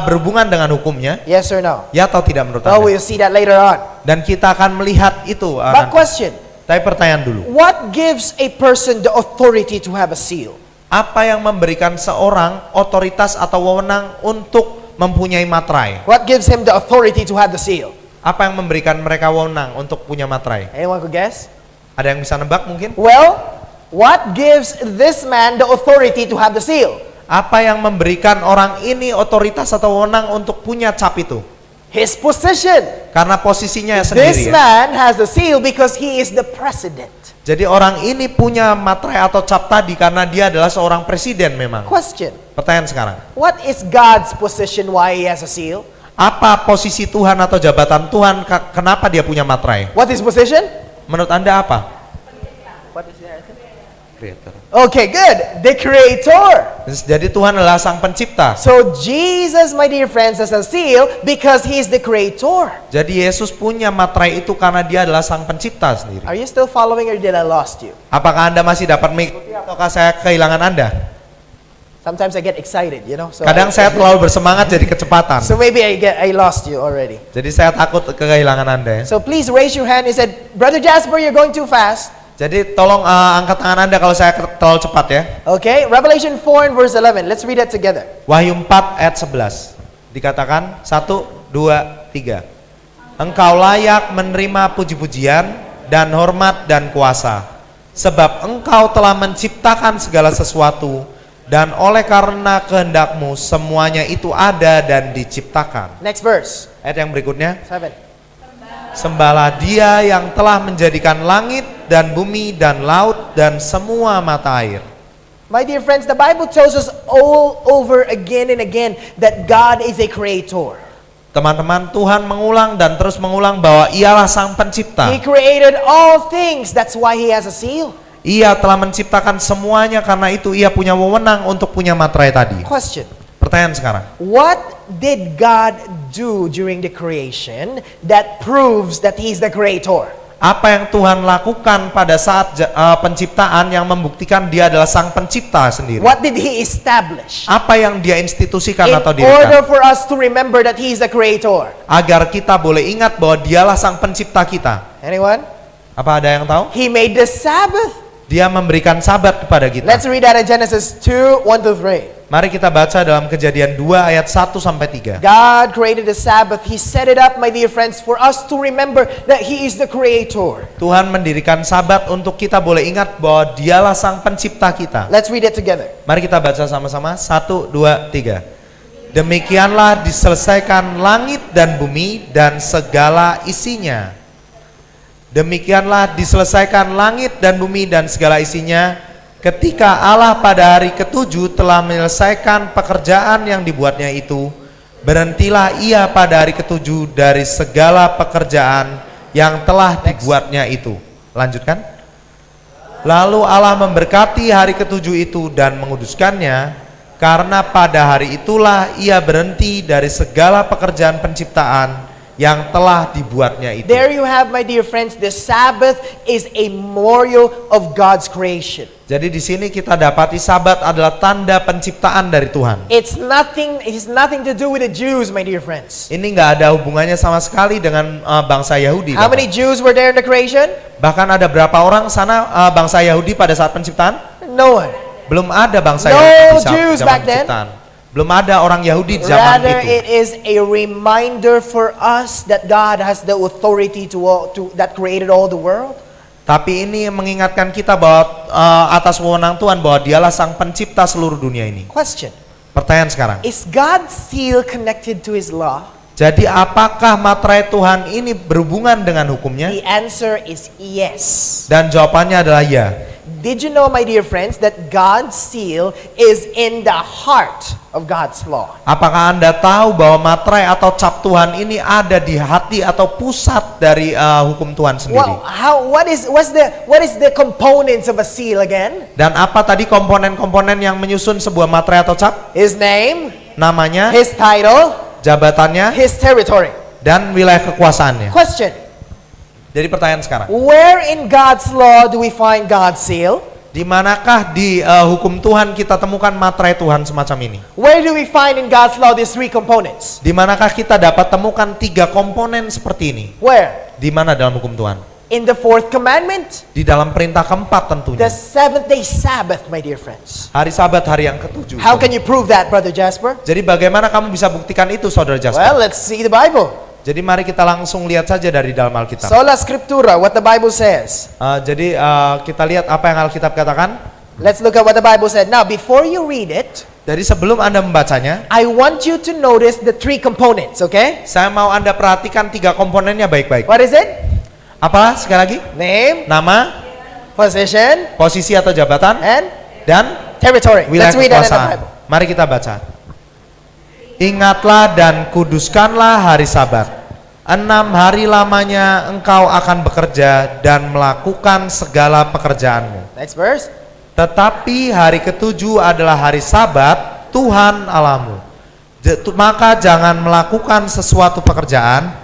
berhubungan dengan hukumnya? Yes or no? Ya atau tidak menurut Oh, Anda? we'll see that later on. Dan kita akan melihat itu. But nanti. question: Tapi pertanyaan dulu, what gives a person the authority to have a seal? apa yang memberikan seorang otoritas atau wewenang untuk mempunyai materai? What gives him the authority to have the seal? Apa yang memberikan mereka wewenang untuk punya materai? Anyone could guess? Ada yang bisa nebak mungkin? Well, what gives this man the authority to have the seal? Apa yang memberikan orang ini otoritas atau wewenang untuk punya cap itu? His position. Karena posisinya This sendiri ya. man has the seal because he is the president. Jadi orang ini punya materai atau cap tadi karena dia adalah seorang presiden memang. Question: Pertanyaan sekarang, what is God's position why he has a seal? apa posisi Tuhan atau jabatan Tuhan kenapa dia punya materai? What is position? Menurut Anda apa? What is the answer? Creator. Okay, good. The creator. Jadi Tuhan adalah sang pencipta. So Jesus, my dear friends, has a seal because he is the creator. Jadi Yesus punya materai itu karena dia adalah sang pencipta sendiri. Are you still following or did I lost you? Apakah Anda masih dapat mengikuti ataukah saya kehilangan Anda? Sometimes I get excited, you know. So Kadang saya terlalu bersemangat jadi kecepatan. So maybe I lost you already. Jadi saya takut kehilangan Anda ya. So please raise your hand. He said, Brother Jasper, you're going too fast. Jadi tolong angkat tangan Anda kalau saya terlalu cepat ya. Okay, Revelation 4 and verse 11. Let's read that together. Wahyu 4 ayat 11. Dikatakan 1, 2, 3. Engkau layak menerima puji-pujian dan hormat dan kuasa. Sebab engkau telah menciptakan segala sesuatu. Dan oleh karena kehendakmu semuanya itu ada dan diciptakan. Next verse. Ayat yang berikutnya. 7. Sembahlah dia yang telah menjadikan langit dan bumi dan laut dan semua mata air. My dear friends, the Bible tells us all over again and again that God is a creator. Teman-teman, Tuhan mengulang dan terus mengulang bahwa ialah sang pencipta. He created all things. That's why he has a seal. Ia telah menciptakan semuanya, karena itu ia punya wewenang untuk punya materai tadi. Question. Pertanyaan sekarang, What did God do during the creation that proves that he's the creator? apa yang Tuhan lakukan pada saat penciptaan yang membuktikan dia adalah sang pencipta sendiri? What did he establish? Apa yang dia institusikan In atau order dirikan? for us to remember that he's the creator. Agar kita boleh ingat bahwa dialah sang pencipta kita. Anyone? Apa ada yang tahu? He made the Sabbath. Dia memberikan sabat kepada kita. Let's read that in Genesis 2, 1 to 3. Mari kita baca dalam Kejadian 2 ayat 1 sampai 3. God created the Sabbath. He set it up, my dear friends, for us to remember that He is the creator. Tuhan mendirikan Sabat untuk kita boleh ingat bahwa Dialah Sang Pencipta kita. Let's read it together. Mari kita baca sama-sama. 1, 2, 3. Demikianlah diselesaikan langit dan bumi dan segala isinya. Demikianlah diselesaikan langit dan bumi dan segala isinya. Ketika Allah pada hari ketujuh telah menyelesaikan pekerjaan yang dibuatnya itu, berhentilah ia pada hari ketujuh dari segala pekerjaan yang telah dibuatnya itu. Lanjutkan. Lalu Allah memberkati hari ketujuh itu dan menguduskannya, karena pada hari itulah ia berhenti dari segala pekerjaan penciptaan yang telah dibuatnya itu. There you have, my dear friends, the Sabbath is a memorial of God's creation. Jadi di sini kita dapati Sabat adalah tanda penciptaan dari Tuhan. It has nothing to do with the Jews, my dear friends. Ini nggak ada hubungannya sama sekali dengan bangsa Yahudi. How many Jews were there in the creation? Bahkan ada berapa orang sana bangsa Yahudi pada saat penciptaan? No one. Belum ada bangsa No Yahudi di Jews zaman back then. penciptaan. Belum ada orang Yahudi di zaman Rather, itu. it is a reminder for us that God has the authority to that created all the world. Tapi ini mengingatkan kita bahwa atas wewenang Tuhan bahwa Dialah Sang Pencipta seluruh dunia ini. Question: Pertanyaan sekarang. is God's seal connected to His law? Jadi apakah materai Tuhan ini berhubungan dengan hukumnya? The answer is yes. Dan jawabannya adalah ya. Did you know, my dear friends, that God's seal is in the heart of God's law? Apakah Anda tahu bahwa materai atau cap Tuhan ini ada di hati atau pusat dari hukum Tuhan sendiri? What is the components of a seal again? Dan apa tadi komponen-komponen yang menyusun sebuah materai atau cap? His name, Namanya, His title, jabatannya, His territory. dan wilayah kekuasaannya. Question: Jadi pertanyaan sekarang, where in God's law do we find God's seal? di manakah di hukum Tuhan kita temukan materai Tuhan semacam ini? Where do we find in God's law these three components? Di manakah kita dapat temukan 3 komponen seperti ini? Where? Di mana dalam hukum Tuhan? In the fourth commandment, Di dalam perintah keempat the tentunya. seventh-day Sabbath, my dear friends. Hari Sabat, hari yang ketujuh. How can you prove that, Brother Jasper? Jadi bagaimana kamu bisa buktikan itu, Saudara Jasper? Well, let's see the Bible. Jadi mari kita langsung lihat saja dari dalam Alkitab. Sola Scriptura, what the Bible says. Jadi kita lihat apa yang Alkitab katakan. Let's look at what the Bible said. Now, before you read it, Jadi sebelum Anda membacanya, I want you to notice the three components, okay? saya mau Anda perhatikan 3 komponennya baik-baik. What is it? Apa? Sekali lagi. Name, Nama, position, posisi atau jabatan, and dan territory. wilayah Let's read that in the kekuasaan. Bible. Mari kita baca. Ingatlah dan kuduskanlah hari Sabat. 6 hari lamanya engkau akan bekerja dan melakukan segala pekerjaanmu. Next verse. Tetapi hari ketujuh adalah hari Sabat Tuhan Allahmu. Maka jangan melakukan sesuatu pekerjaan,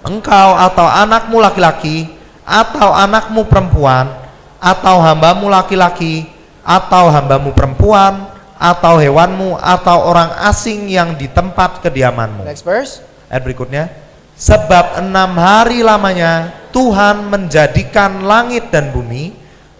engkau atau anakmu laki-laki, atau anakmu perempuan, atau hambamu laki-laki, atau hambamu perempuan, atau hewanmu, atau orang asing yang di tempat kediamanmu. Next verse. Ayat berikutnya. Sebab 6 hari lamanya Tuhan menjadikan langit dan bumi,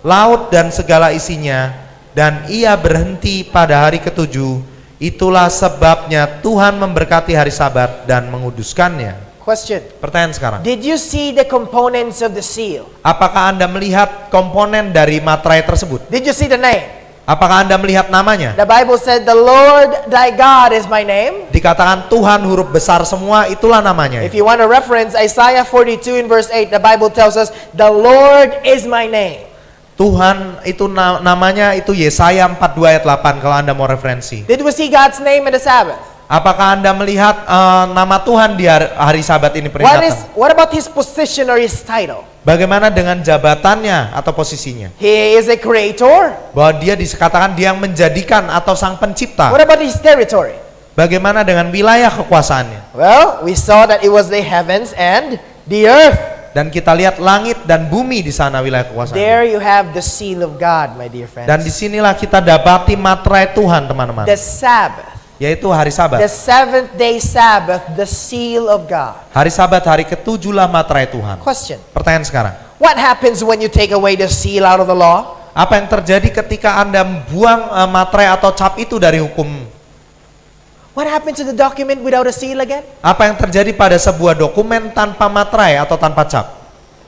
laut dan segala isinya, dan ia berhenti pada hari ketujuh. Itulah sebabnya Tuhan memberkati hari Sabat dan menguduskannya. Question. Pertanyaan sekarang, Did you see the components of the seal? apakah Anda melihat komponen dari materai tersebut? Did you see the name? Apakah Anda melihat namanya? The Bible said, the Lord thy God is my name. Dikatakan Tuhan huruf besar semua, itulah namanya. If you want to reference Isaiah 42 in verse 8, the Bible tells us, the Lord is my name. Tuhan itu namanya itu Yesaya 42 ayat 8 kalau Anda mau referensi. Did we see God's name in the Sabbath? Apakah Anda melihat nama Tuhan di hari Sabat ini peringatan? What about his position or his title? Bagaimana dengan jabatannya atau posisinya? He is a creator. Bahwa dia dikatakan dia yang menjadikan atau sang pencipta. What about his territory? Bagaimana dengan wilayah kekuasaannya? Well, we saw that it was the heavens and the earth. Dan kita lihat langit dan bumi di sana wilayah kekuasaannya. There you have the seal of God, my dear friends. Dan disinilah kita dapati materai Tuhan, teman-teman. The Sabbath. Yaitu hari Sabat. The seventh-day Sabbath, the seal of God. Hari Sabat, hari ketujuhlah materai Tuhan. Question. Pertanyaan sekarang. What happens when you take away the seal out of the law? Apa yang terjadi ketika Anda buang materai atau cap itu dari hukum? What happens to the document without a seal again? Apa yang terjadi pada sebuah dokumen tanpa materai atau tanpa cap?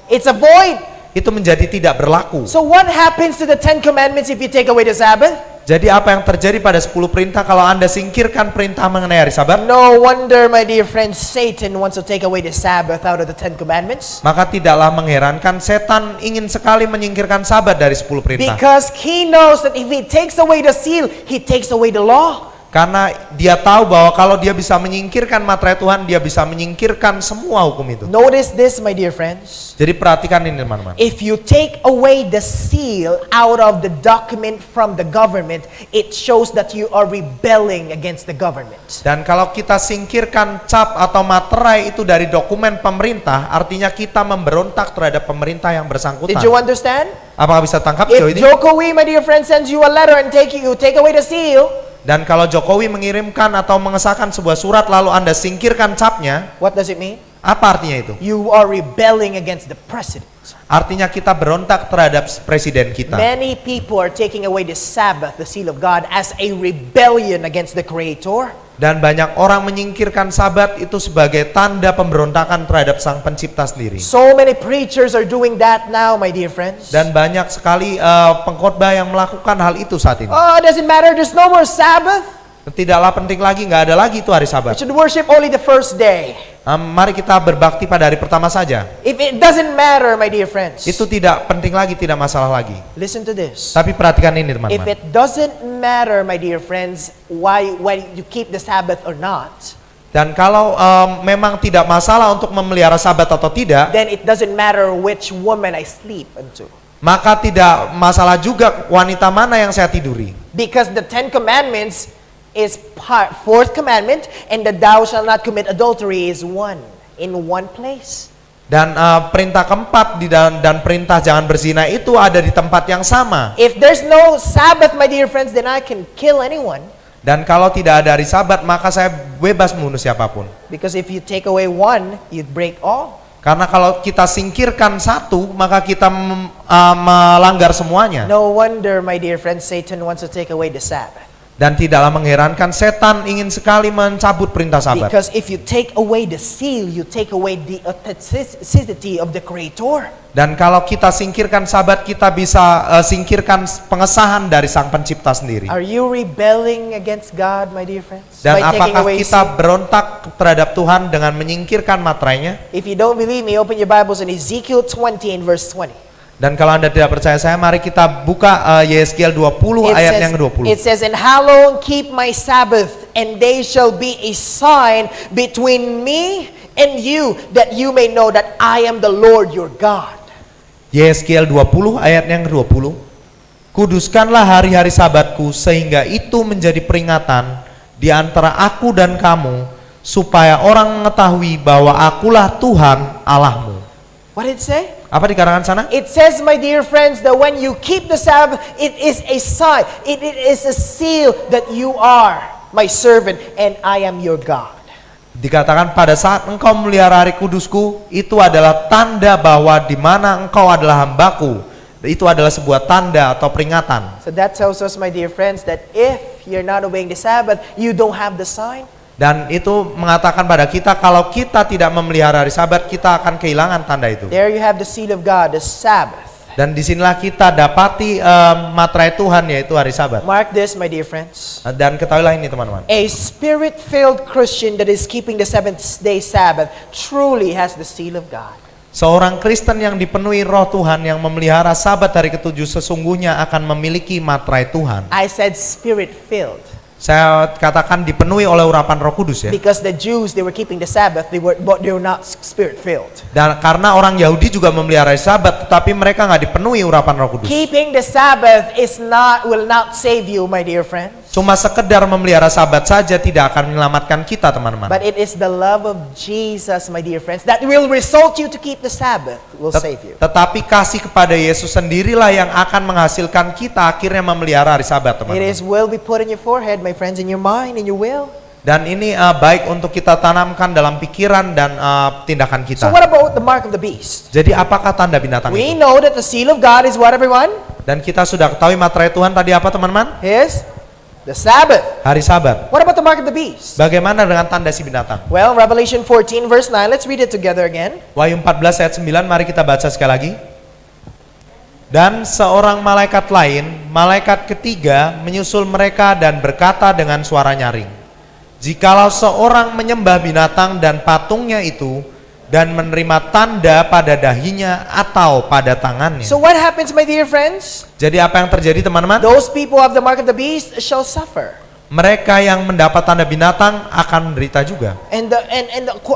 It's a void. Itu menjadi tidak berlaku. So what happens to the 10 commandments if you take away the Sabbath? Jadi apa yang terjadi pada 10 perintah kalau Anda singkirkan perintah mengenai hari Sabat? No wonder, my dear friends, Satan wants to take away the Sabbath out of the 10 commandments. Maka tidaklah mengherankan setan ingin sekali menyingkirkan Sabat dari 10 perintah. Because he knows that if he takes away the seal, he takes away the law. Karena dia tahu bahwa kalau dia bisa menyingkirkan materai Tuhan, dia bisa menyingkirkan semua hukum itu. Notice this, my dear friends. Jadi perhatikan ini teman-teman. If you take away the seal out of the document from the government, it shows that you are rebelling against the government. Dan kalau kita singkirkan cap atau materai itu dari dokumen pemerintah, artinya kita memberontak terhadap pemerintah yang bersangkutan. Did you understand? Apakah bisa tangkap If Joe ini? Jokowi, my dear friend, sends you a letter and you take away the seal, Dan kalau Jokowi mengirimkan atau mengesahkan sebuah surat lalu Anda singkirkan capnya, what does it mean? apa artinya itu? You are rebelling against the president. Artinya kita berontak terhadap presiden kita. Many people are taking away the Sabbath, the seal of God, as a rebellion against the Creator. Dan banyak orang menyingkirkan Sabat itu sebagai tanda pemberontakan terhadap Sang Pencipta sendiri. So many preachers are doing that now, my dear friends. Dan banyak sekali pengkhotbah yang melakukan hal itu saat ini. Oh, doesn't matter, there's no more Sabbath. Tidaklah penting lagi, nggak ada lagi itu hari We Sabat. should worship only the first day. Mari kita berbakti pada hari pertama saja. If it doesn't matter, my dear friends. Itu tidak penting lagi, tidak masalah lagi. Listen to this. Tapi perhatikan ini If teman-teman. it doesn't matter, my dear friends, why you keep the Sabbath or not, Dan kalau memang tidak masalah untuk memelihara Sabat atau tidak, then it doesn't matter which woman I sleep into. maka tidak masalah juga wanita mana yang saya tiduri. Because the 10 commandments is fourth commandment, and the thou shalt not commit adultery is one in one place. Dan perintah keempat dan perintah jangan berzina itu ada di tempat yang sama. If there's no Sabbath, my dear friends, then I can kill anyone. Dan kalau tidak ada hari Sabat, maka saya bebas membunuh siapapun. Because if you take away one, you break all. Karena kalau kita singkirkan satu, maka kita melanggar semuanya. No wonder, my dear friends, Satan wants to take away the Sabbath. Dan tidaklah mengherankan setan ingin sekali mencabut perintah Sabat. Because if you take away the seal, you take away the authenticity of the Creator. Dan kalau kita singkirkan Sabat, kita bisa singkirkan pengesahan dari Sang Pencipta sendiri. Are you rebelling against God, my dear friends? Dan By taking apakah away kita seal? berontak terhadap Tuhan dengan menyingkirkan materainya? If you don't believe me, open your Bibles in Ezekiel 20 and verse 20. Dan kalau Anda tidak percaya saya, mari kita buka Yeskiel 20 ayat yang ke-20. It says, and how long keep my Sabbath, and they shall be a sign between me and you, that you may know that I am the Lord your God. Yeskiel 20 ayat yang ke-20. Kuduskanlah hari-hari Sabatku sehingga itu menjadi peringatan di antara aku dan kamu, supaya orang mengetahui bahwa akulah Tuhan Allahmu. What did it say? Apa dikatakan sana? It says, my dear friends, that when you keep the Sabbath, it is a sign, it is a seal that you are my servant and I am your God. Dikatakan pada saat engkau melihara hari kudusku, itu adalah tanda bahwa di mana engkau adalah hambaku. Itu adalah sebuah tanda atau peringatan. So that tells us, my dear friends, that if you're not obeying the Sabbath, you don't have the sign. Dan itu mengatakan pada kita kalau kita tidak memelihara hari Sabat, kita akan kehilangan tanda itu. There you have the seal of God, the Sabbath. Dan disinilah kita dapati materai Tuhan, yaitu hari Sabat. Mark this, my dear friends. Dan ketahuilah ini teman-teman. A spirit-filled Christian that is keeping the seventh-day Sabbath truly has the seal of God. Seorang Kristen yang dipenuhi roh Tuhan yang memelihara Sabat hari ketujuh sesungguhnya akan memiliki materai Tuhan. I said spirit-filled. Saya katakan dipenuhi oleh urapan Roh Kudus ya. Because the Jews, they were keeping the Sabbath, but they were not spirit-filled. Dan karena orang Yahudi juga memelihara Sabat, tetapi mereka nggak dipenuhi urapan Roh Kudus. Keeping the Sabbath will not save you, my dear friends. Cuma sekedar memelihara Sabat saja tidak akan menyelamatkan kita teman-teman. But it is the love of Jesus, my dear friends, that will result you to keep the Sabbath, will save you. Tetapi kasih kepada Yesus sendirilah yang akan menghasilkan kita akhirnya memelihara hari Sabat It teman-teman. is will be put in your forehead, my friends, in your mind, in your will. Dan ini baik untuk kita tanamkan dalam pikiran dan tindakan kita. So what about the mark of the beast? Jadi apakah tanda binatang We itu? know that the seal of God is what, everyone? Dan kita sudah ketahui materai Tuhan tadi apa teman-teman? Is the Sabbath. Hari Sabat. What about the mark of the beast? Bagaimana dengan tanda si binatang? Well, Revelation 14 verse 9, let's read it together again. Wahyu 14 ayat 9, mari kita baca sekali lagi. Dan seorang malaikat lain, malaikat ketiga, menyusul mereka dan berkata dengan suara nyaring, jikalau seorang menyembah binatang dan patungnya itu, dan menerima tanda pada dahinya atau pada tangannya. So what happens, my dear friends? Jadi apa yang terjadi teman-teman? Those people who have the mark of the beast shall suffer. Mereka yang mendapat tanda binatang akan menderita juga. And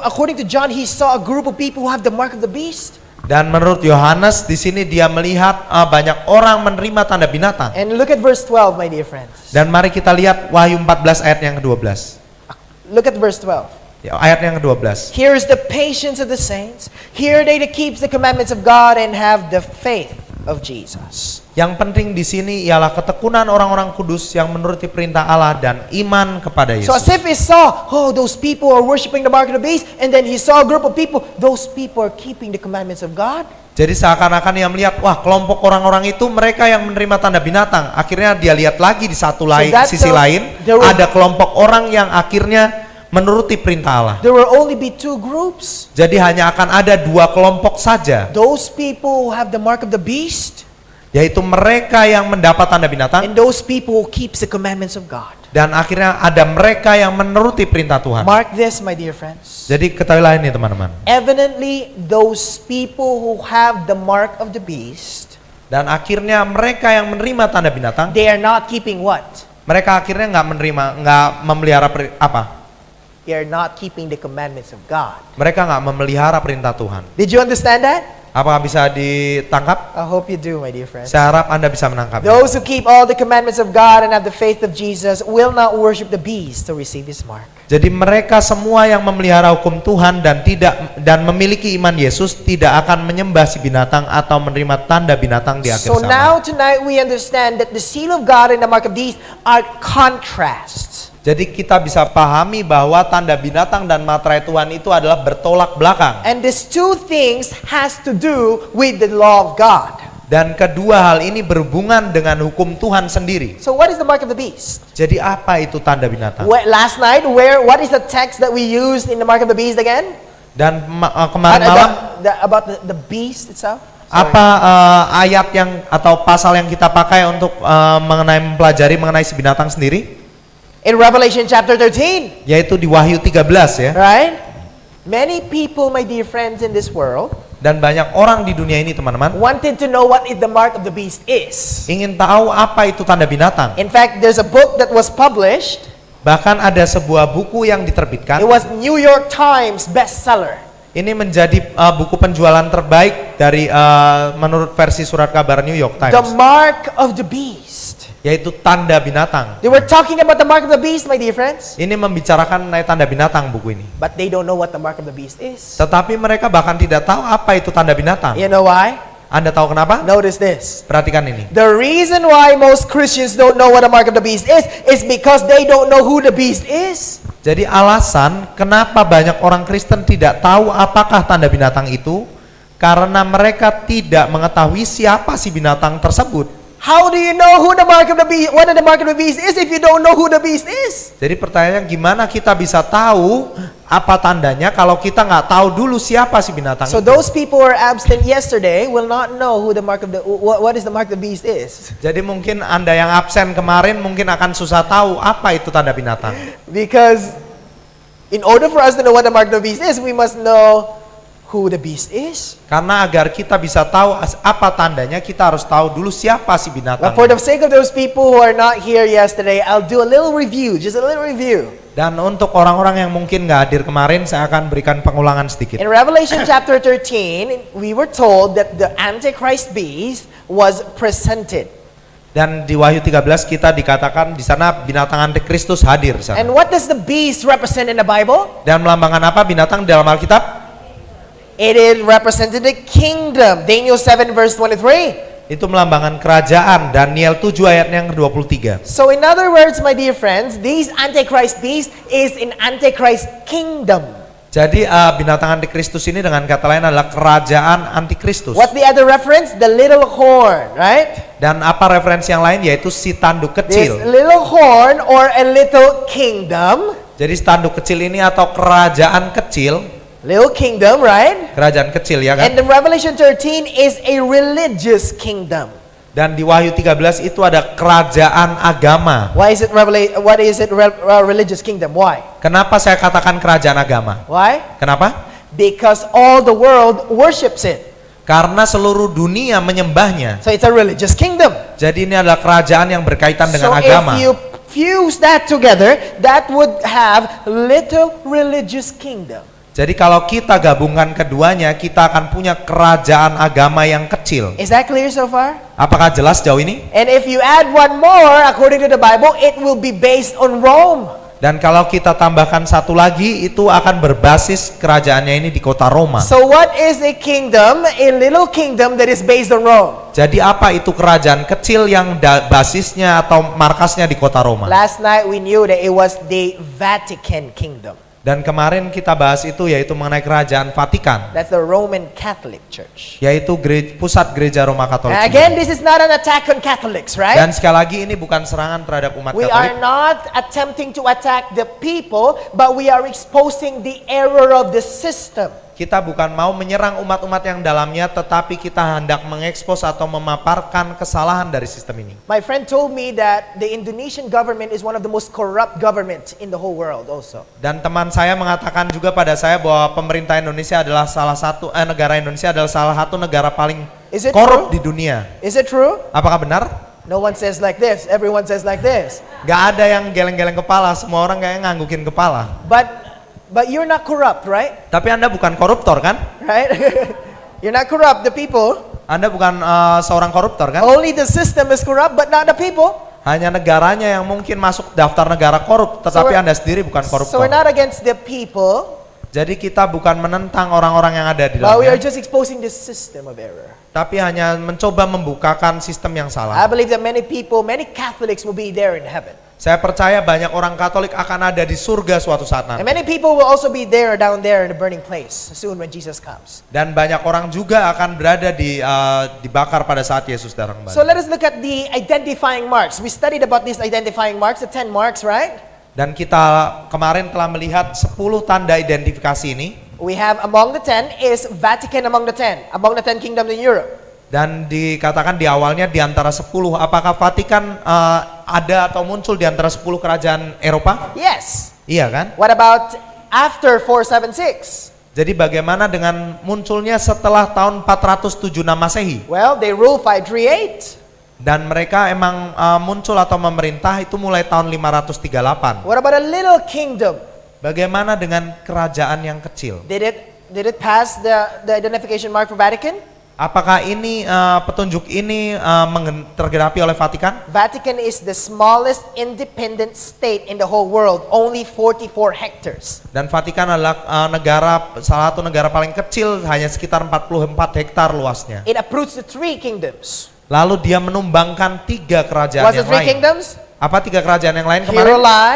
according to John, he saw a group of people who have the mark of the beast. Dan menurut Yohanes di sini dia melihat banyak orang menerima tanda binatang. And look at verse 12, my dear friends. Dan mari kita lihat Wahyu 14 ayat yang ke-12. Look at verse 12. Ya, ayat yang ke-12. Here is the patience of the saints. Here they that keeps the commandments of God and have the faith of Jesus. Yang penting di sini ialah ketekunan orang-orang kudus yang menuruti perintah Allah dan iman kepada So as Yesus. if he saw, oh, those people are worshiping the mark of the beast, and then he saw a group of people, those people are keeping the commandments of God. Jadi seakan-akan dia melihat, wah kelompok orang-orang itu mereka yang menerima tanda binatang. Akhirnya dia lihat lagi di sisi lain, ada kelompok orang yang akhirnya menuruti perintah Allah. There will only be two groups. Jadi hanya akan ada dua kelompok saja, Those people who have the mark of the beast, yaitu mereka yang mendapat tanda binatang, and those people who keeps the commandments of God. dan akhirnya ada mereka yang menuruti perintah Tuhan. Mark this, my dear friends. Jadi ketahuilah ini teman-teman. Evidently, those people who have the mark of the beast, Dan akhirnya mereka yang menerima tanda binatang, they are not keeping what? mereka akhirnya nggak memelihara apa? They are not keeping the commandments of God. Mereka nggak memelihara perintah Tuhan. Did you understand that? Apakah bisa ditangkap? I hope you do, my dear friends. Saya harap Anda bisa menangkap. Those who keep all the commandments of God and have the faith of Jesus will not worship the beast to receive his mark. Jadi mereka semua yang memelihara hukum Tuhan dan memiliki iman Yesus tidak akan menyembah si binatang atau menerima tanda binatang di akhir So zaman. now tonight we understand that the seal of God and the mark of the beast are contrasts. Jadi kita bisa pahami bahwa tanda binatang dan materai Tuhan itu adalah bertolak belakang. And these two things has to do with the law of God. Dan kedua hal ini berhubungan dengan hukum Tuhan sendiri. So what is the mark of the beast? Jadi apa itu tanda binatang? Last night, what is the text that we used in the mark of the beast again? Dan kemarin malam About the beast itself? apa ayat yang atau pasal yang kita pakai untuk mempelajari mengenai si binatang sendiri? In Revelation chapter 13. Yaitu di Wahyu 13 ya. Right? Many people, my dear friends, in this world Dan banyak orang di dunia ini teman-teman wanted to know what is the mark of the beast is. ingin tahu apa itu tanda binatang. In fact, there's a book that was published. Bahkan ada sebuah buku yang diterbitkan. It was New York Times bestseller. Ini menjadi buku penjualan terbaik dari menurut versi surat kabar New York The Times, mark of the beast. yaitu tanda binatang. They were talking about the mark of the beast, my dear friends. Ini membicarakan mengenai tanda binatang buku ini. But they don't know what the mark of the beast is. Tetapi mereka bahkan tidak tahu apa itu tanda binatang. You know why? Anda tahu kenapa? Notice this. Perhatikan ini. The reason why most Christians don't know what the mark of the beast is because they don't know who the beast is. Jadi alasan kenapa banyak orang Kristen tidak tahu apakah tanda binatang itu karena mereka tidak mengetahui siapa si binatang tersebut. How do you know who the mark of the beast, what the mark of the beast is if you don't know who the beast is? Jadi pertanyaannya gimana kita bisa tahu apa tandanya kalau kita nggak tahu dulu siapa si binatang So itu. those people who are absent yesterday will not know who the mark of the what is the mark of the beast is. Jadi mungkin Anda yang absen kemarin mungkin akan susah tahu apa itu tanda binatang. Because in order for us to know what the mark of the beast is, we must know who the beast is. Karena agar kita bisa tahu apa tandanya, kita harus tahu dulu siapa si binatang. But for the sake of those people who are not here yesterday, I'll do a little review, just a little review. Dan untuk orang-orang yang mungkin nggak hadir kemarin, saya akan berikan pengulangan sedikit. In Revelation chapter 13, we were told that the Antichrist beast was presented. Dan di Wahyu 13 kita dikatakan di sana binatang antikristus hadir di sana. And what does the beast represent in the Bible? Dan melambangkan apa binatang di dalam Alkitab? It is represented the kingdom. Daniel 7 verse 23. Itu melambangkan kerajaan, Daniel 7 ayat yang ke-23. So in other words, my dear friends, these Antichrist beast is in Antichrist kingdom. Jadi binatang antikristus ini dengan kata lain adalah kerajaan antikristus. What's the other reference? The little horn, right? Dan apa referensi yang lain, yaitu si tanduk This kecil. little horn or a little kingdom, Jadi tanduk kecil ini atau kerajaan kecil, little kingdom, right? kerajaan kecil ya kan? And in Revelation 13 is a religious kingdom. Dan di Wahyu 13 itu ada kerajaan agama. Why is it religious kingdom? Why? Kenapa saya katakan kerajaan agama? Why? Kenapa? Because all the world worships it. Karena seluruh dunia menyembahnya. So it's a religious kingdom. Jadi ini adalah kerajaan yang berkaitan dengan So agama. if you fuse that together, that would have little religious kingdom. Jadi kalau kita gabungkan keduanya, kita akan punya kerajaan agama yang kecil. Is that clear so far? Apakah jelas jauh ini? And if you add one more, according to the Bible, it will be based on Rome. Dan kalau kita tambahkan satu lagi, itu akan berbasis kerajaannya ini di kota Roma. So what is a kingdom? A little kingdom that is based on Rome. Jadi apa itu kerajaan kecil yang basisnya atau markasnya di kota Roma? Last night we knew that it was the Vatican kingdom. Dan kemarin kita bahas itu, yaitu mengenai kerajaan Vatikan, That's the Roman Catholic Church. yaitu pusat gereja Roma Katolik. And again, this is not an attack on Catholics, right? Dan sekali lagi ini bukan serangan terhadap umat We are Katolik. not attempting to attack the people, but we are exposing the error of the system. Kita bukan mau menyerang umat-umat yang dalamnya, tetapi kita hendak mengekspos atau memaparkan kesalahan dari sistem ini. My friend told me that the Indonesian government is one of the most corrupt government in the whole world also. Dan teman saya mengatakan juga pada saya bahwa pemerintah Indonesia adalah negara Indonesia adalah salah satu negara paling Is it korup true? di dunia. Is it true? Apakah benar? No one says like this. Everyone says like this. Gak ada yang geleng-geleng kepala, semua orang kayaknya nganggukin kepala. But you're not corrupt, right? Tapi Anda bukan koruptor kan? Right? You're not corrupt, the people. Anda bukan seorang koruptor kan? Only the system is corrupt, but not the people. Hanya negaranya yang mungkin masuk daftar negara korup, tetapi we're- Anda sendiri bukan So koruptor. we're not against the people, Jadi kita bukan menentang orang-orang yang ada di but we are dalamnya, just exposing the system of error. tapi hanya mencoba membukakan sistem yang I salah. believe that many people, many Catholics will be there in heaven. Saya percaya banyak orang Katolik akan ada di surga suatu saat And nanti. many people will also be there down there in the burning place soon when Jesus comes. Dan banyak orang juga akan berada dibakar pada saat Yesus datang So kembali. let us look at the identifying marks. We studied about these identifying marks, the 10 marks, right? Dan kita kemarin telah melihat 10 tanda identifikasi ini. We have among the 10 is Vatican among the 10 kingdoms in Europe. Dan dikatakan di awalnya di antara 10, apakah Vatikan ada atau muncul di antara 10 kerajaan Eropa? Yes. Iya kan? What about after 476? Jadi bagaimana dengan munculnya setelah tahun 476 Masehi? Well, they rule 538. Dan mereka emang muncul atau memerintah itu mulai tahun 538. What about a little kingdom? Bagaimana dengan kerajaan yang kecil? Did it pass the identification mark for Vatican? Apakah ini petunjuk ini tergenapi oleh Vatikan? Vatican is the smallest independent state in the whole world, only 44 hectares. Dan Vatikan adalah salah satu negara paling kecil, hanya sekitar 44 hektar luasnya. It approves the 3 kingdoms. Lalu dia menumbangkan 3 kerajaan What's the yang 3 lain. kingdoms? Apa 3 kerajaan yang lain kemarin? Heruli,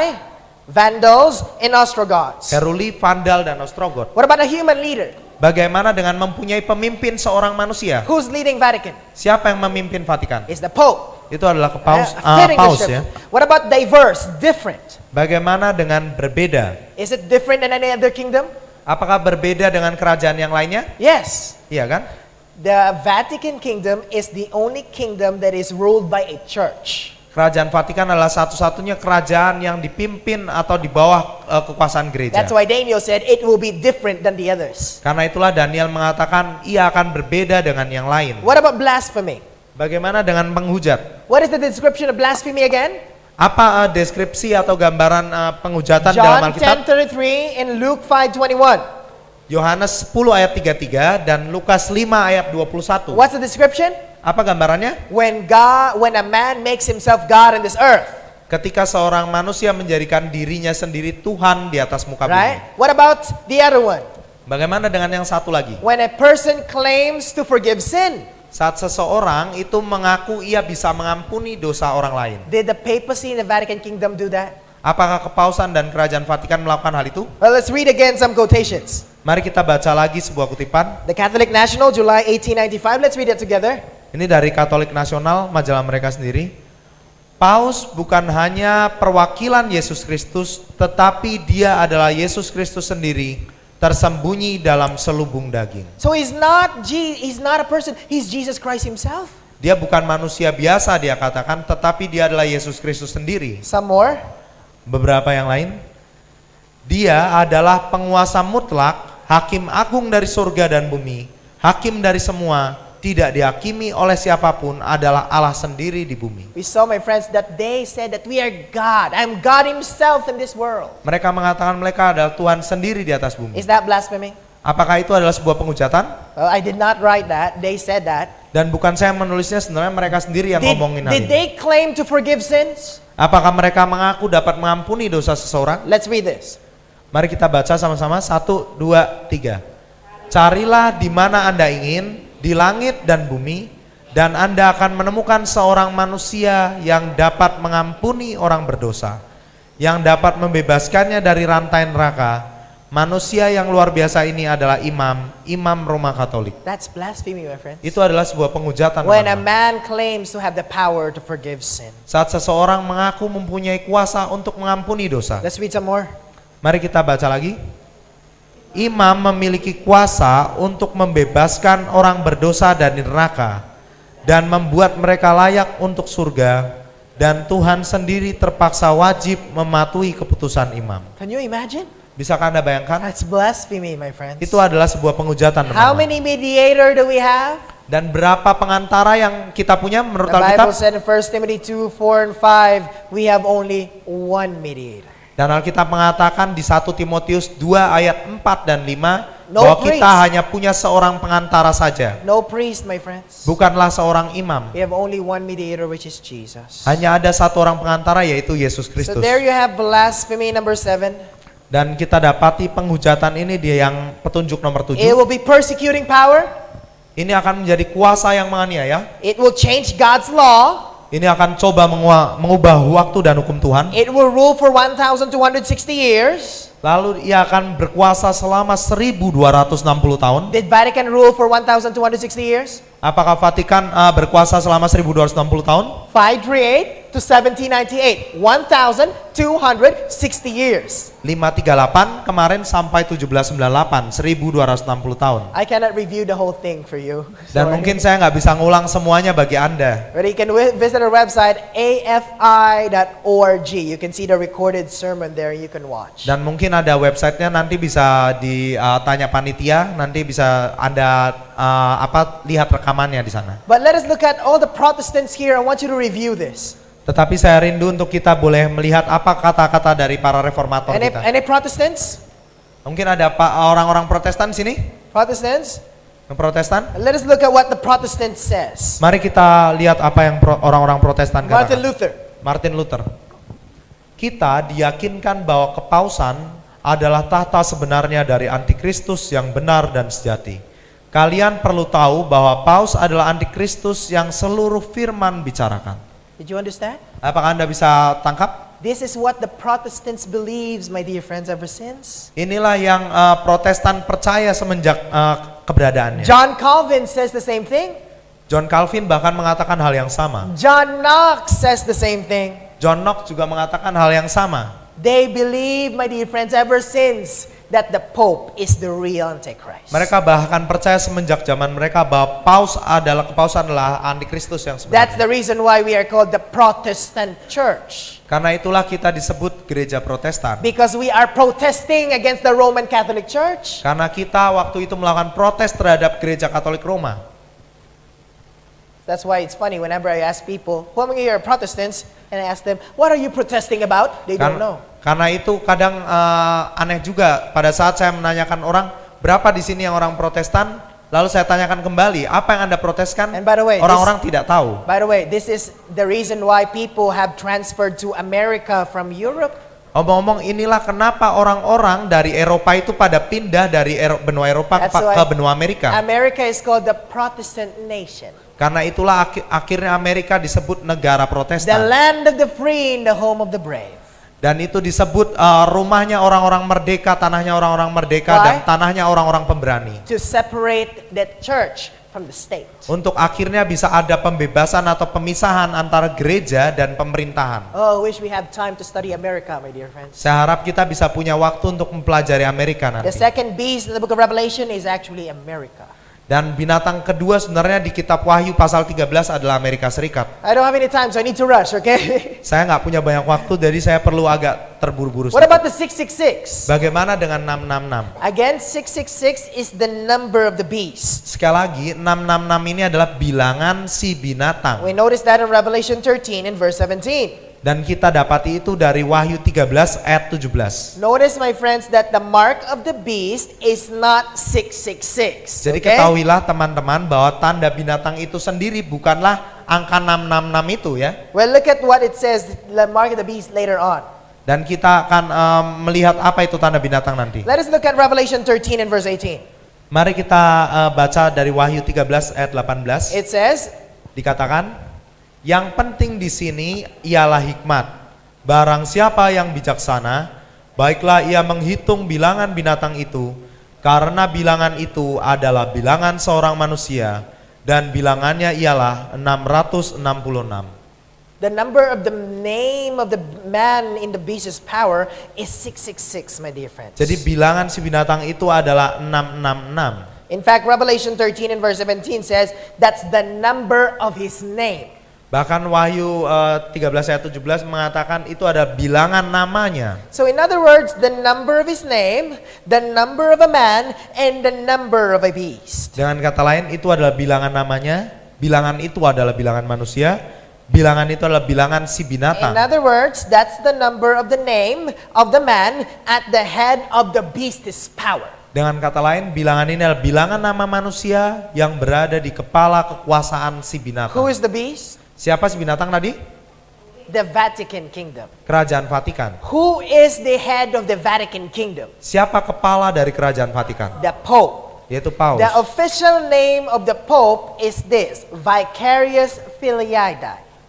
Vandals, and Ostrogoths. Heruli, Vandal, dan Ostrogoth. What about a human leader? Bagaimana dengan mempunyai pemimpin seorang manusia? Who's leading Vatican? Siapa yang memimpin Vatikan? It's the Pope. Itu adalah Fitting paus the ya. What about diverse, different? Bagaimana dengan berbeda? Is it different than any other kingdom? Apakah berbeda dengan kerajaan yang lainnya? Yes. Iya kan? The Vatican kingdom is the only kingdom that is ruled by a church. Kerajaan Vatikan adalah satu-satunya kerajaan yang dipimpin atau di bawah kekuasaan gereja. That's why Daniel said it will be different than the others. Karena itulah Daniel mengatakan ia akan berbeda dengan yang lain. What about blasphemy? Bagaimana dengan penghujat? What is the description of blasphemy again? Apa deskripsi atau gambaran penghujatan dalam John Alkitab? 10:33 and Luke 5:21. Yohanes 10 ayat 33 dan Lukas 5 ayat 21. What's the description? Apa gambarannya? When a man makes himself God on this earth, Ketika seorang manusia menjadikan dirinya sendiri Tuhan di atas muka bumi. right? What about the other one? Bagaimana dengan yang satu lagi? When a person claims to forgive sin. Saat seseorang itu mengaku ia bisa mengampuni dosa orang lain. Did the papacy in the Vatican Kingdom do that? Apakah Kepausan dan Kerajaan Vatikan melakukan hal itu? Well, let's read again some quotations. Mari kita baca lagi sebuah kutipan. The Catholic National, July 1895. Let's read it together. Ini dari Katolik Nasional, majalah mereka sendiri. Paus bukan hanya perwakilan Yesus Kristus, tetapi dia adalah Yesus Kristus sendiri, tersembunyi dalam selubung daging. So he's not a person, he's Jesus Christ himself. Dia bukan manusia biasa, dia katakan, tetapi dia adalah Yesus Kristus sendiri. Some more. Beberapa yang lain. Dia adalah penguasa mutlak, hakim agung dari surga dan bumi, hakim dari semua, tidak dihakimi oleh siapapun, adalah Allah sendiri di bumi. We saw, my friends, that they said that we are God. I'm God himself in this world. Mereka mengatakan mereka adalah Tuhan sendiri di atas bumi. Is that blasphemy? Apakah itu adalah sebuah penghujatan? Well, I did not write that. They said that. Dan bukan saya menulisnya, sebenarnya mereka sendiri yang ngomongin hal Did ini. they claim to forgive sins? Apakah mereka mengaku dapat mengampuni dosa seseorang? Let's read this. Mari kita baca sama-sama. 1, 2, 3. Carilah di mana Anda ingin, di langit dan bumi, dan Anda akan menemukan seorang manusia yang dapat mengampuni orang berdosa, yang dapat membebaskannya dari rantai neraka. Manusia yang luar biasa ini adalah imam Roma Katolik. That's blasphemy, my friends. Itu adalah sebuah penghujatan. When a teman-teman. man claims to have the power to forgive sin. Saat seseorang mengaku mempunyai kuasa untuk mengampuni dosa. Let's read some more. Mari kita baca lagi. Imam memiliki kuasa untuk membebaskan orang berdosa dari neraka dan membuat mereka layak untuk surga, dan Tuhan sendiri terpaksa wajib mematuhi keputusan imam. Can you imagine? Bisakah Anda bayangkan? That's blasphemy, my friends. Itu adalah sebuah penghujatan, How teman-teman. many mediator do we have? Dan berapa pengantara yang kita punya menurut The Bible Alkitab? said in 1 Timothy 2, 4 and 5, we have only one mediator. Dan Alkitab mengatakan di 1 Timotius 2 ayat 4 dan 5 No bahwa kita priest. hanya punya seorang pengantara saja, No priest, my friends. bukanlah seorang imam. We have only one mediator, which is Jesus. Hanya ada satu orang pengantara, yaitu Yesus So Kristus. there you have blasphemy number 7. Dan kita dapati penghujatan ini dia yang petunjuk nomor 7. It will be persecuting power. Ini akan menjadi kuasa yang menganiaya. It will change God's law. Ini akan coba mengubah waktu dan hukum Tuhan. It will rule for 1,260 years. Lalu ia akan berkuasa selama 1260 tahun. Did Vatican rule for 1,260 years? Apakah Vatikan berkuasa selama 1260 tahun? 538 to 1798. 1,260 years. 538 kemarin sampai 1798, 1260 tahun. I cannot review the whole thing for you. Dan Sorry. mungkin saya nggak bisa ngulang semuanya bagi Anda. But you can visit our website afi.org. You can see the recorded sermon there. You can watch. Dan mungkin ada websitenya, nanti bisa ditanya panitia, nanti bisa Anda lihat rekamannya di sana. But let us look at all the Protestants here. I want you to review this. Tetapi saya rindu untuk kita boleh melihat apa kata-kata dari para reformator kita. Any Protestants? Mungkin ada orang-orang Protestan di sini? Protestants? Yang Protestan? Let us look at what the Protestant says. Mari kita lihat apa yang orang-orang Protestan Martin katakan. Luther. Martin Luther. Kita diyakinkan bahwa kepausan adalah tahta sebenarnya dari antikristus yang benar dan sejati. Kalian perlu tahu bahwa paus adalah antikristus yang seluruh firman bicarakan. Did you understand? Apakah Anda bisa tangkap? This is what the Protestants believes, my dear friends, ever since. Inilah yang Protestan percaya semenjak keberadaannya. John Calvin says the same thing. John Calvin bahkan mengatakan hal yang sama. John Knox says the same thing. John Knox juga mengatakan hal yang sama. They believe, my dear friends, ever since that the Pope is the real Antichrist. Mereka bahkan percaya semenjak zaman mereka bahwa kepausan adalah antikristus yang That's sebenarnya. the reason why we are called the Protestant Church. Karena itulah kita disebut gereja Protestan. Because we are protesting against the Roman Catholic Church. Karena kita waktu itu melakukan protes terhadap gereja Katolik Roma. That's why it's funny whenever I ask people, who among you are Protestants? And I ask them, what are you protesting about? They don't know. Karena itu kadang aneh juga pada saat saya menanyakan orang, berapa di sini yang orang Protestan? Lalu saya tanyakan kembali, apa yang Anda proteskan? And by the way, orang-orang tidak tahu. By the way, this is the reason why people have transferred to America from Europe. Omong-omong, inilah kenapa orang-orang dari Eropa itu pada pindah dari benua Eropa That's ke why benua Amerika. America is called the Protestant nation. Karena itulah akhirnya Amerika disebut negara The Protestan. land of the free and the home of the brave. Dan itu disebut rumahnya orang-orang merdeka, tanahnya orang-orang merdeka, Why? dan tanahnya orang-orang pemberani. To separate the church from the state. Untuk akhirnya bisa ada pembebasan atau pemisahan antara gereja dan pemerintahan. Oh, I wish we have time to study America, my dear friends. Saya harap kita bisa punya waktu untuk mempelajari Amerika The nanti. second beast in the book of Revelation is actually America. Dan binatang kedua sebenarnya di kitab Wahyu pasal 13 adalah Amerika Serikat. I don't have any time, so I need to rush, okay? Saya nggak punya banyak waktu, jadi saya perlu agak terburu-buru. What sedikit. about the 666? Bagaimana dengan 666? Again, 666 is the number of the beast. Sekali lagi, 666 ini adalah bilangan si binatang. We notice that in Revelation 13 and verse 17. Dan kita dapati itu dari Wahyu 13 ayat 17. Notice, my friends, that the mark of the beast is not 666. Jadi Okay? ketahuilah teman-teman bahwa tanda binatang itu sendiri bukanlah angka 666 itu ya. Well, look at what it says, the mark of the beast later on. Dan kita akan melihat apa itu tanda binatang nanti. Let us look at Revelation 13 and verse 18. Mari kita baca dari Wahyu 13 ayat 18. It says, Dikatakan, yang penting di sini ialah hikmat. Barang siapa yang bijaksana, baiklah ia menghitung bilangan binatang itu, karena bilangan itu adalah bilangan seorang manusia, dan bilangannya ialah 666. the number of the name of the man in the beast's power is 666, my dear friends. Jadi bilangan si binatang itu adalah 666. In fact, Revelation 13 and verse 17 says that's the number of his name. Bahkan Wahyu 13 ayat 17 mengatakan itu ada bilangan namanya. So in other words, the number of his name, the number of a man, and the number of a beast. Dengan kata lain itu adalah bilangan namanya, bilangan itu adalah bilangan manusia, bilangan itu adalah bilangan si binatang. In other words, that's the number of the name of the man at the head of the beast's power. Dengan kata lain, bilangan ini adalah bilangan nama manusia yang berada di kepala kekuasaan si binatang. Who is the beast? Siapa si binatang tadi? The Vatican Kingdom. Kerajaan Vatikan. Who is the head of the Vatican Kingdom? Siapa kepala dari kerajaan Vatikan? The Pope. Yaitu Paus. The official name of the Pope is this, Vicarius Filii.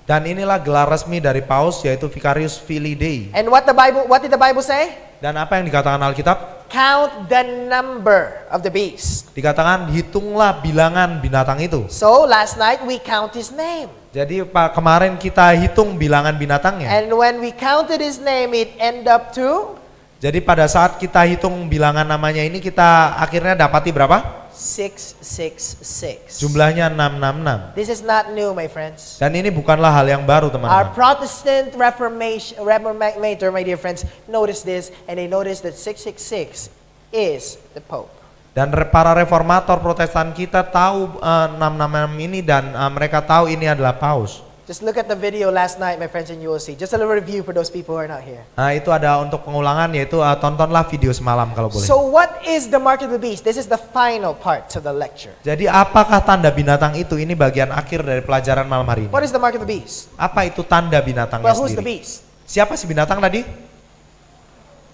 Dan inilah gelar resmi dari Paus, yaitu Vicarius Filii Dei. And what did the Bible say? Dan apa yang dikatakan Alkitab? Count the number of the beast. Dikatakan hitunglah bilangan binatang itu. So last night we count his name. Jadi kemarin kita hitung bilangan binatangnya. And when we counted his name, it ended up to Jadi pada saat kita hitung bilangan namanya ini, kita akhirnya dapati berapa? 666. Jumlahnya 666. This is not new, my friends. Dan ini bukanlah hal yang baru, Our teman-teman. Protestant Reformator, my dear friends, notice this, and they notice that 666 is the Pope. Dan para reformator Protestan kita tahu 666 ini, dan mereka tahu ini adalah Paus. Just look at the video last night, my friends, and you will see. Just a little review for those people who are not here. Nah, itu ada untuk pengulangan, yaitu tontonlah video semalam kalau boleh. So what is the mark of the beast? This is the final part of the lecture. Jadi apakah tanda binatang itu? Ini bagian akhir dari pelajaran malam hari ini. What is the mark of the beast? Apa itu tanda binatangnya Well, who's the sendiri? beast? Siapa si binatang tadi?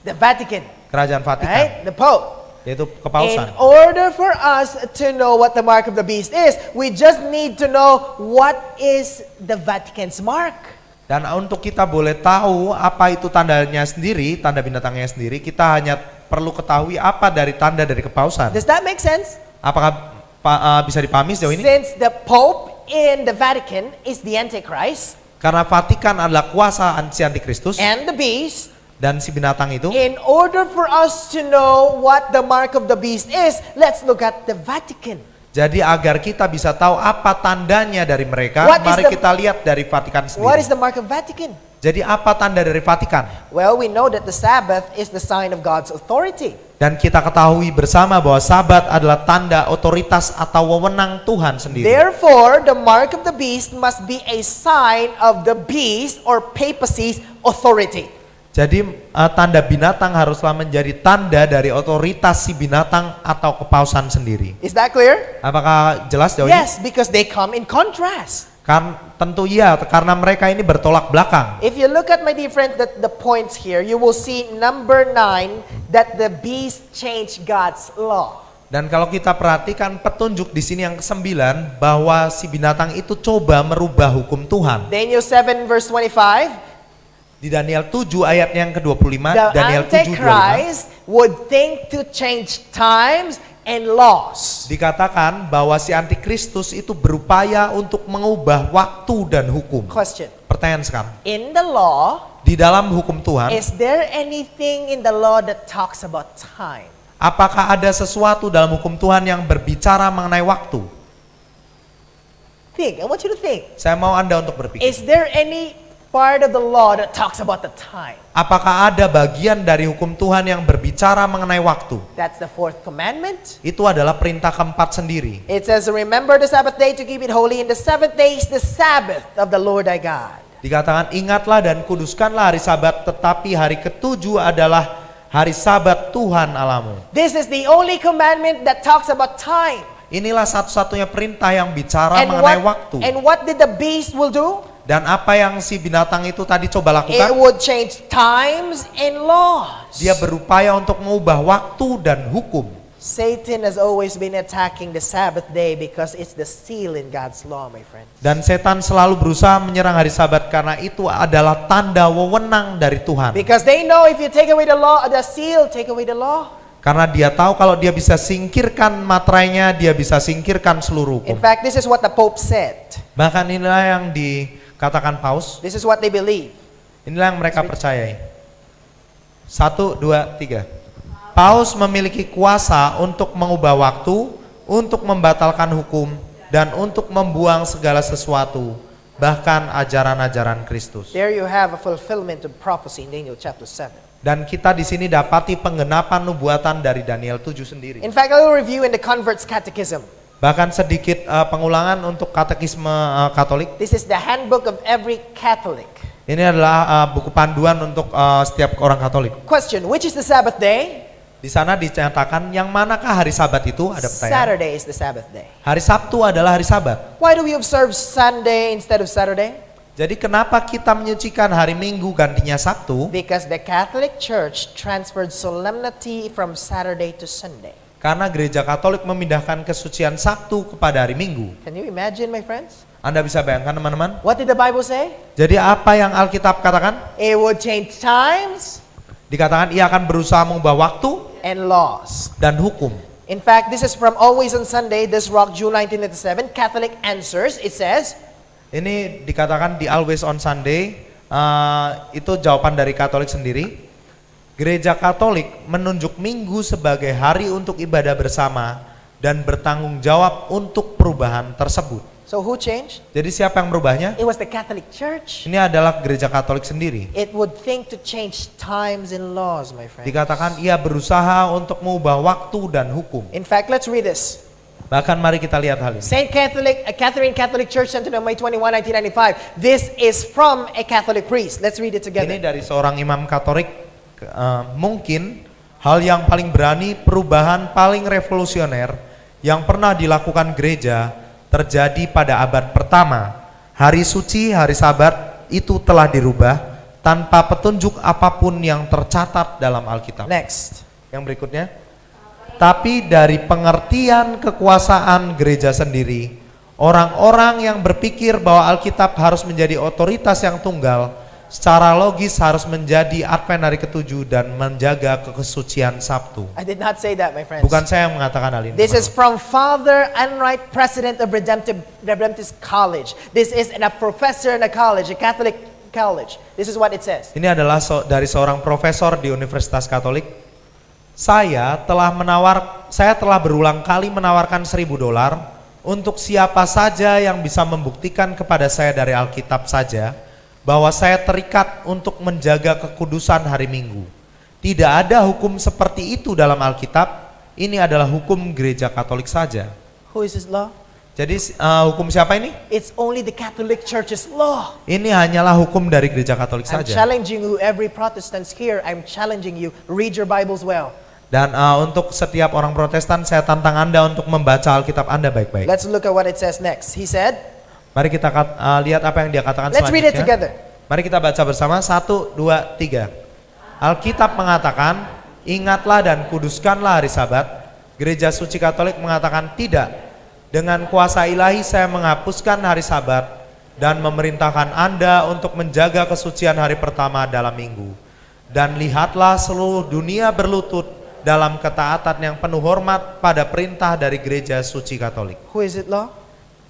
The Vatican, Kerajaan Vatikan, right? The Pope. yaitu In kepausan. order for us to know what the mark of the beast is, we just need to know what is the Vatican's mark. Dan untuk kita boleh tahu apa itu tandanya sendiri, tanda binatangnya sendiri, kita hanya perlu ketahui apa dari tanda dari kepausan. Does that make sense? Apakah bisa dipahami sejauh ini? Since the Pope in the Vatican is the Antichrist Karena Vatikan adalah kuasa si Antikristus and the beast, dan si binatang itu, in order for us to know what the mark of the beast is, let's look at the Vatican. jadi agar kita bisa tahu apa tandanya dari mereka, What is mari the- kita lihat dari Vatikan What is sendiri. the mark of Vatican? Jadi apa tanda dari Vatikan? Well, we know that the Sabbath is the sign of God's authority. Dan kita ketahui bersama bahwa Sabat adalah tanda otoritas atau wewenang Tuhan sendiri. Therefore, the mark of the beast must be a sign of the beast or papacy's authority. Jadi tanda binatang haruslah menjadi tanda dari otoritas si binatang atau kepausan sendiri. Is that clear? Apakah jelas jauh ini? Yes, because they come in contrast. Tentu iya, karena mereka ini bertolak belakang. If you look at, my dear friends, the points here, you will see number 9, that the beast changed God's law. Dan kalau kita perhatikan petunjuk di sini yang ke-9 bahwa si binatang itu coba merubah hukum Tuhan. Daniel 7 verse 25, Di Daniel 7 ayat yang ke-25, the Daniel 7:25 Antichrist would think to change times and laws. dikatakan bahwa si antikristus itu berupaya untuk mengubah waktu dan hukum. Question. Pertanyaan sekarang, In the law, di dalam hukum Tuhan, is there anything in the law that talks about time? apakah ada sesuatu dalam hukum Tuhan yang berbicara mengenai waktu? Think. I want you to think. Saya mau Anda untuk berpikir. Is there any part of the law that talks about the time? Apakah ada bagian dari hukum Tuhan yang berbicara mengenai waktu? That's the fourth commandment. Itu adalah perintah keempat sendiri. It says, remember the Sabbath day to keep it holy. In the seventh day is the Sabbath of the Lord thy God. Dikatakan ingatlah dan kuduskanlah hari Sabat, tetapi hari ketujuh adalah hari Sabat Tuhan Allahmu. This is the only commandment that talks about time. Inilah satu-satunya perintah yang bicara And mengenai waktu. what did the beast will do? Dan apa yang si binatang itu tadi coba It lakukan? would change times and laws. Dia berupaya untuk mengubah waktu dan hukum. Satan has always been attacking the Sabbath day because it's the seal in God's law, my friends. Dan setan selalu berusaha menyerang hari Sabat karena itu adalah tanda wewenang dari Tuhan. Because they know if you take away the law, the seal, take away the law. Karena dia tahu kalau dia bisa singkirkan materainya, dia bisa singkirkan seluruh In hukum. fact, this is what the Pope said. Bahkan inilah yang dikatakan Paus, This is what they believe. inilah yang mereka percayai. 1, 2, 3. Paus memiliki kuasa untuk mengubah waktu, untuk membatalkan hukum, dan untuk membuang segala sesuatu, bahkan ajaran-ajaran Kristus. There you have a fulfillment of prophecy in Daniel chapter 7. Dan kita di sini dapati penggenapan nubuatan dari Daniel 7 sendiri. In fact, I will review in the Converts Catechism. Bahkan sedikit pengulangan untuk katekisme Katolik. This is the handbook of every Catholic. Ini adalah buku panduan untuk setiap orang Katolik. Question, which is the Sabbath day? Di sana dicatatkan yang manakah hari Sabat itu? Ada pertanyaan. Saturday is the Sabbath day. Hari Sabtu adalah hari Sabat. Why do we observe Sunday instead of Saturday? Jadi kenapa kita menyucikan hari Minggu gantinya Sabtu? Because the Catholic Church transferred solemnity from Saturday to Sunday. Karena gereja Katolik memindahkan kesucian Sabtu kepada hari Minggu. Can you imagine, my friends? Anda bisa bayangkan teman-teman? What did the Bible say? Jadi apa yang Alkitab katakan? It would change times Dikatakan ia akan berusaha mengubah waktu and laws. dan hukum. In fact, this is from Always on Sunday, this rock, June 1997, Catholic Answers. It says, Ini dikatakan di Always on Sunday, itu jawaban dari Katolik sendiri. Gereja Katolik menunjuk Minggu sebagai hari untuk ibadah bersama dan bertanggung jawab untuk perubahan tersebut. so who changed? Jadi siapa yang merubahnya? It was the Catholic Church. Ini adalah gereja Katolik sendiri. It would think to change times and laws, my friends. Dikatakan ia berusaha untuk mengubah waktu dan hukum. In fact, let's read this. Bahkan mari kita lihat hal ini. Catherine Catholic Church, sent on May 21, 1995. This is from a Catholic priest. Let's read it Ini together. dari seorang imam Katolik. Mungkin hal yang paling berani, perubahan paling revolusioner yang pernah dilakukan gereja terjadi pada abad pertama. Hari suci, hari Sabat itu telah dirubah tanpa petunjuk apapun yang tercatat dalam Alkitab. Next. Yang berikutnya. Tapi dari pengertian kekuasaan gereja sendiri, orang-orang yang berpikir bahwa Alkitab harus menjadi otoritas yang tunggal, secara logis harus menjadi Advent hari ketujuh dan menjaga kesucian Sabtu. I did not say that, my friends. Bukan saya yang mengatakan hal ini. This is from Father Enright, president of Redemptorist College. This is a professor in a college, a Catholic college. This is what it says. Ini adalah dari seorang profesor di Universitas Katolik. Saya telah berulang kali menawarkan $1.000 untuk siapa saja yang bisa membuktikan kepada saya dari Alkitab saja bahwa saya terikat untuk menjaga kekudusan hari Minggu. Tidak ada hukum seperti itu dalam Alkitab. Ini adalah hukum gereja Katolik saja. Who is this law? Jadi hukum siapa ini? It's only the Catholic Church's law. Ini hanyalah hukum dari gereja Katolik I'm saja. challenging you, every Protestant here, I'm challenging you, read your Bibles well. Dan untuk setiap orang Protestan, saya tantang Anda untuk membaca Alkitab Anda baik-baik. Let's look at what it says next. He said, Mari kita lihat apa yang dia katakan let's read it selanjutnya. together. Mari kita baca bersama. 1, 2, 3. Alkitab mengatakan, ingatlah dan kuduskanlah hari Sabat. Gereja Suci Katolik mengatakan tidak. Dengan kuasa ilahi saya menghapuskan hari Sabat dan memerintahkan Anda untuk menjaga kesucian hari pertama dalam minggu. Dan lihatlah seluruh dunia berlutut dalam ketaatan yang penuh hormat pada perintah dari Gereja Suci Katolik. Who is it, law?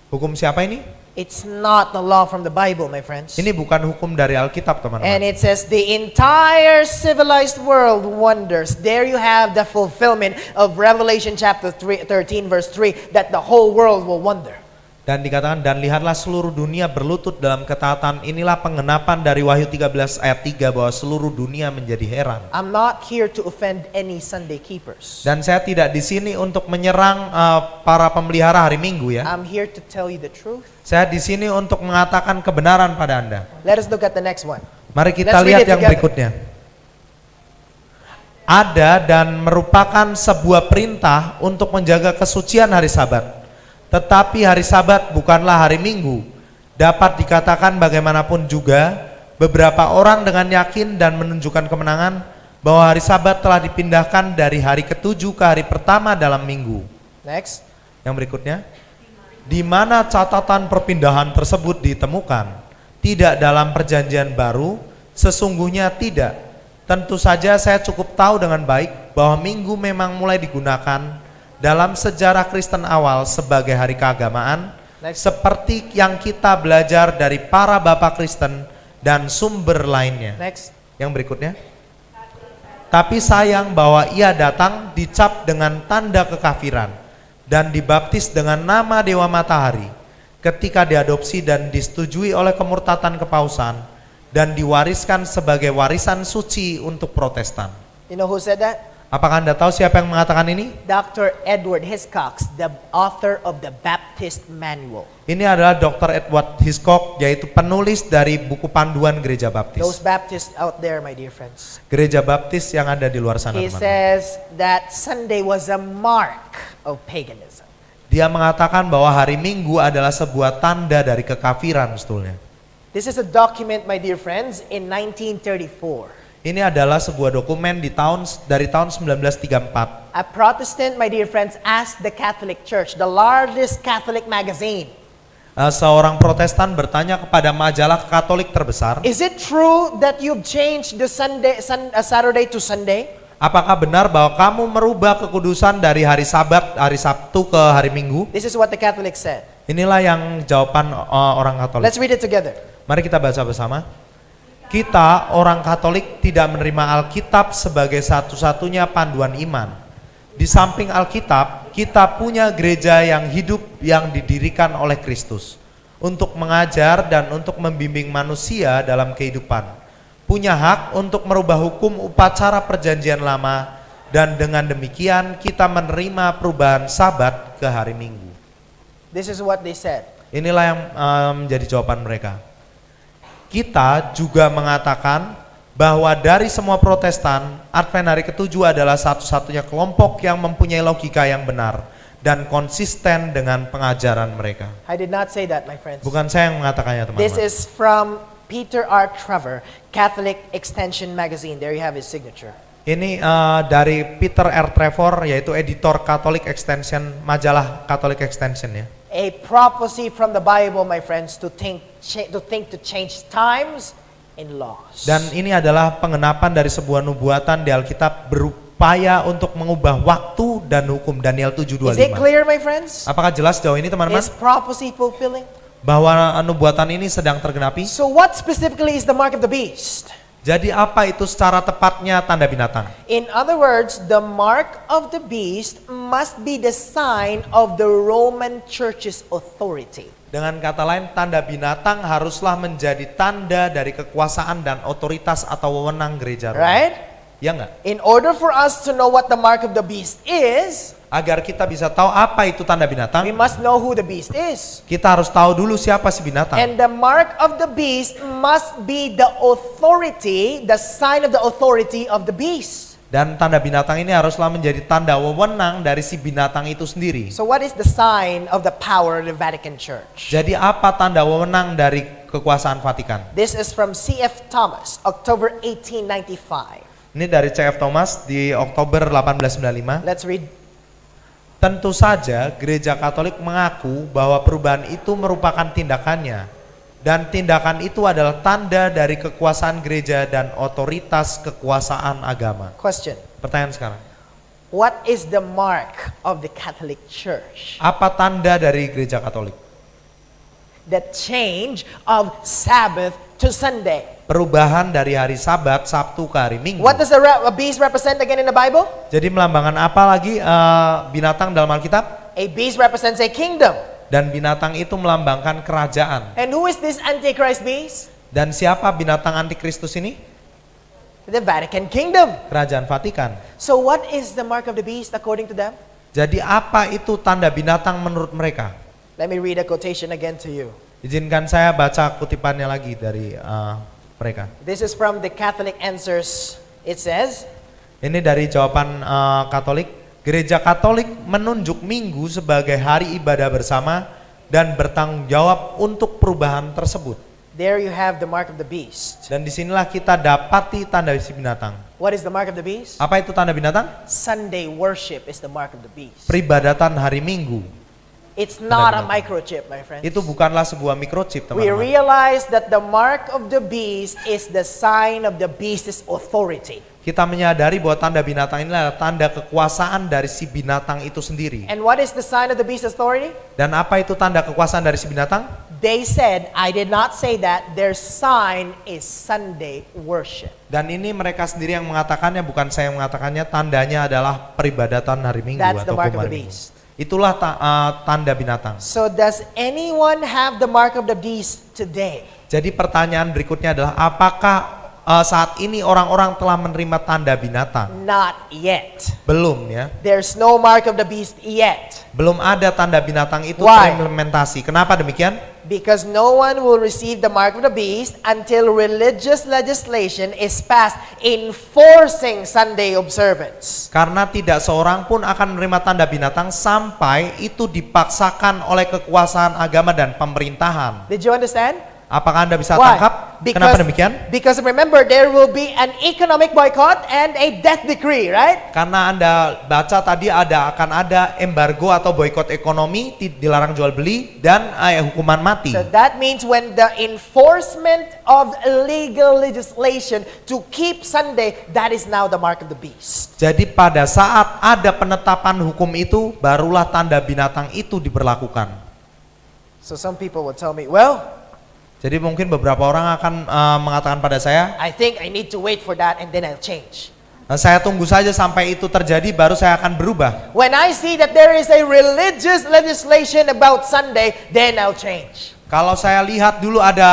Hukum siapa ini? It's not the law from the Bible, my friends. Ini bukan hukum dari Alkitab, And teman-teman. it says the entire civilized world wonders. There you have the fulfillment of Revelation chapter 13 verse 3, that the whole world will wonder. Dan dikatakan, dan lihatlah seluruh dunia berlutut dalam ketaatan. Inilah pengenapan dari Wahyu 13 ayat 3 bahwa seluruh dunia menjadi heran. I'm not here to offend any Sunday keepers. Dan saya tidak di sini untuk menyerang para pemelihara hari Minggu ya. I'm here to tell you the truth. Saya di sini untuk mengatakan kebenaran pada Anda. Let us look at the next one. Mari kita Let's read lihat it yang together. berikutnya. Ada dan merupakan sebuah perintah untuk menjaga kesucian hari Sabat. Tetapi hari Sabat bukanlah hari Minggu. Dapat dikatakan bagaimanapun juga, beberapa orang dengan yakin dan menunjukkan kemenangan bahwa hari Sabat telah dipindahkan dari hari ketujuh ke hari pertama dalam minggu. Next. Yang berikutnya, di mana catatan perpindahan tersebut ditemukan? Tidak dalam perjanjian baru, sesungguhnya tidak. Tentu saja saya cukup tahu dengan baik bahwa minggu memang mulai digunakan dalam sejarah Kristen awal sebagai hari keagamaan, Next. seperti yang kita belajar dari para bapak Kristen dan sumber lainnya. Next. Yang berikutnya, tapi sayang bahwa ia datang dicap dengan tanda kekafiran dan dibaptis dengan nama Dewa Matahari ketika diadopsi dan disetujui oleh kemurtatan kepausan dan diwariskan sebagai warisan suci untuk Protestan. You know who said that? Apakah Anda tahu siapa yang mengatakan ini? Dr. Edward Hiscox, the author of the Baptist Manual. Ini adalah Dr. Edward Hiscox, yaitu penulis dari buku panduan Gereja Baptis. Those Baptists out there, my dear friends. Gereja Baptis yang ada di luar sana, He teman-teman. says that Sunday was a mark of paganism. Dia mengatakan bahwa hari Minggu adalah sebuah tanda dari kekafiran sebetulnya. This is a document, my dear friends, in 1934. Ini adalah sebuah dokumen dari tahun 1934. A Protestant, my dear friends, asked the Catholic Church, the largest Catholic magazine, Seorang Protestan bertanya kepada majalah Katolik terbesar, is it true that you've changed the Saturday to Sunday? apakah benar bahwa kamu merubah kekudusan dari hari Sabat, hari Sabtu ke hari Minggu? This is what the Catholic said. Inilah yang jawaban orang Katolik. Let's read it together. Mari kita baca bersama. Kita orang Katolik tidak menerima Alkitab sebagai satu-satunya panduan iman. Di samping Alkitab, kita punya gereja yang hidup yang didirikan oleh Kristus untuk mengajar dan untuk membimbing manusia dalam kehidupan. Punya hak untuk merubah hukum upacara perjanjian lama, dan dengan demikian kita menerima perubahan Sabat ke hari Minggu. This is what they said. Inilah yang menjadi jawaban mereka. Kita juga mengatakan bahwa dari semua Protestan, Advent hari ketujuh adalah satu-satunya kelompok yang mempunyai logika yang benar dan konsisten dengan pengajaran mereka. I did not say that, my friends. Bukan saya yang mengatakannya, This teman-teman. is from Peter R. Trevor, Catholic Extension Magazine. There you have his signature. Ini dari Peter R. Trevor, yaitu editor Catholic Extension, majalah Catholic Extension ya. A prophecy from the Bible, my friends, to think to change times and laws. Dan ini adalah pengenapan dari sebuah nubuatan di Alkitab berupaya untuk mengubah waktu dan hukum. Daniel Is it 7:25. clear, my friends? Apakah jelas jauh ini, teman-teman? Is prophecy fulfilling? Bahwa nubuatan ini sedang tergenapi? So what specifically is the mark of the beast? Jadi apa itu secara tepatnya tanda binatang? In other words, the mark of the beast must be the sign of the Roman Church's authority. Dengan kata lain, tanda binatang haruslah menjadi tanda dari kekuasaan dan otoritas atau wewenang gereja Roma. Right? Ya enggak? In order for us to know what the mark of the beast is, Agar kita bisa tahu apa itu tanda we binatang, must know who the beast is. kita harus tahu dulu siapa si binatang. And the mark of the beast must be the authority, the sign of the authority of the beast. Dan tanda binatang ini haruslah menjadi tanda wewenang dari si binatang itu sendiri. So what is the sign of the power of the Vatican Church? Jadi apa tanda wewenang dari kekuasaan Vatikan? This is from C.F. Thomas, October 1895. Ini dari C.F. Thomas di Oktober 1895. Let's read. Tentu saja gereja Katolik mengaku bahwa perubahan itu merupakan tindakannya. Dan tindakan itu adalah tanda dari kekuasaan gereja dan otoritas kekuasaan agama. Question. Pertanyaan sekarang. What is the mark of the Catholic Church? Apa tanda dari gereja Katolik? The change of Sabbath to Sunday. Perubahan dari hari Sabat, Sabtu ke hari Minggu. What does a beast represent again in the Bible? Jadi melambangkan apa lagi binatang dalam Alkitab? A beast represents a kingdom. Dan binatang itu melambangkan kerajaan. And who is this Antichrist beast? Dan siapa binatang antikristus ini? The Vatican Kingdom. Kerajaan Vatikan. So what is the mark of the beast according to them? Jadi apa itu tanda binatang menurut mereka? Let me read a quotation again to you. Izinkan saya baca kutipannya lagi dari mereka. This is from the Catholic Answers. It says, Ini dari jawaban Katolik. Gereja Katolik menunjuk Minggu sebagai hari ibadah bersama dan bertanggung jawab untuk perubahan tersebut. there you have the mark of the beast. Dan disinilah kita dapati tanda si binatang. What is the mark of the beast? Apa itu tanda binatang? Sunday worship is the mark of the beast. Peribadatan hari Minggu. It's not a binatang. microchip, my friends. Itu bukanlah sebuah microchip, We teman-teman. realize that the mark of the beast is the sign of the beast's authority. Kita menyadari bahwa tanda binatang ini adalah tanda kekuasaan dari si binatang itu sendiri. And what is the sign of the beast's authority? Dan apa itu tanda kekuasaan dari si binatang? They said, I did not say that, their sign is Sunday worship. Dan ini mereka sendiri yang mengatakannya, bukan saya yang mengatakannya. Tandanya adalah peribadatan hari Minggu That's the atau mark of the hari Minggu. beast. Itulah tanda binatang. So does anyone have the mark of the beast today? Jadi pertanyaan berikutnya adalah apakah saat ini orang-orang telah menerima tanda binatang? Not yet. Belum ya. There's no mark of the beast yet. Belum ada tanda binatang itu Why? terimplementasi. Kenapa demikian? Because no one will receive the mark of the beast until religious legislation is passed enforcing Sunday observance. Karena tidak seorang pun akan menerima tanda binatang sampai itu dipaksakan oleh kekuasaan agama dan pemerintahan. Did you understand? Apakah Anda bisa Why? tangkap? Kenapa demikian? Because remember, there will be an economic boycott and a death decree, right? Karena Anda baca tadi akan ada embargo atau boikot ekonomi, dilarang jual beli, dan hukuman mati. So that means when the enforcement of legal legislation to keep Sunday, that is now the mark of the beast. Jadi pada saat ada penetapan hukum itu, barulah tanda binatang itu diberlakukan. So some people will tell me, well, Jadi mungkin beberapa orang akan mengatakan pada saya, I think I need to wait for that and then I'll change. saya tunggu saja sampai itu terjadi, baru saya akan berubah. When I see that there is a religious legislation about Sunday, then I'll change. Kalau saya lihat dulu ada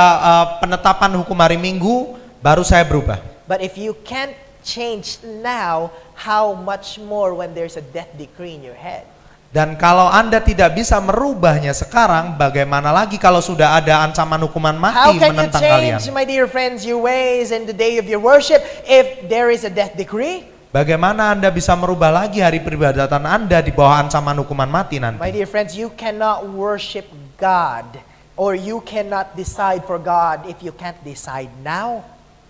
penetapan hukum hari Minggu, baru saya berubah. But if you can't change now, how much more when there's a death decree in your head? Dan kalau Anda tidak bisa merubahnya sekarang, bagaimana lagi kalau sudah ada ancaman hukuman How mati can you menentang kalian? change, my dear friends, your ways in the day of your worship if there is a death decree? Bagaimana Anda bisa merubah lagi hari peribadatan Anda di bawah ancaman hukuman mati My nanti? dear friends, you cannot worship God or you cannot decide for God if you can't decide now.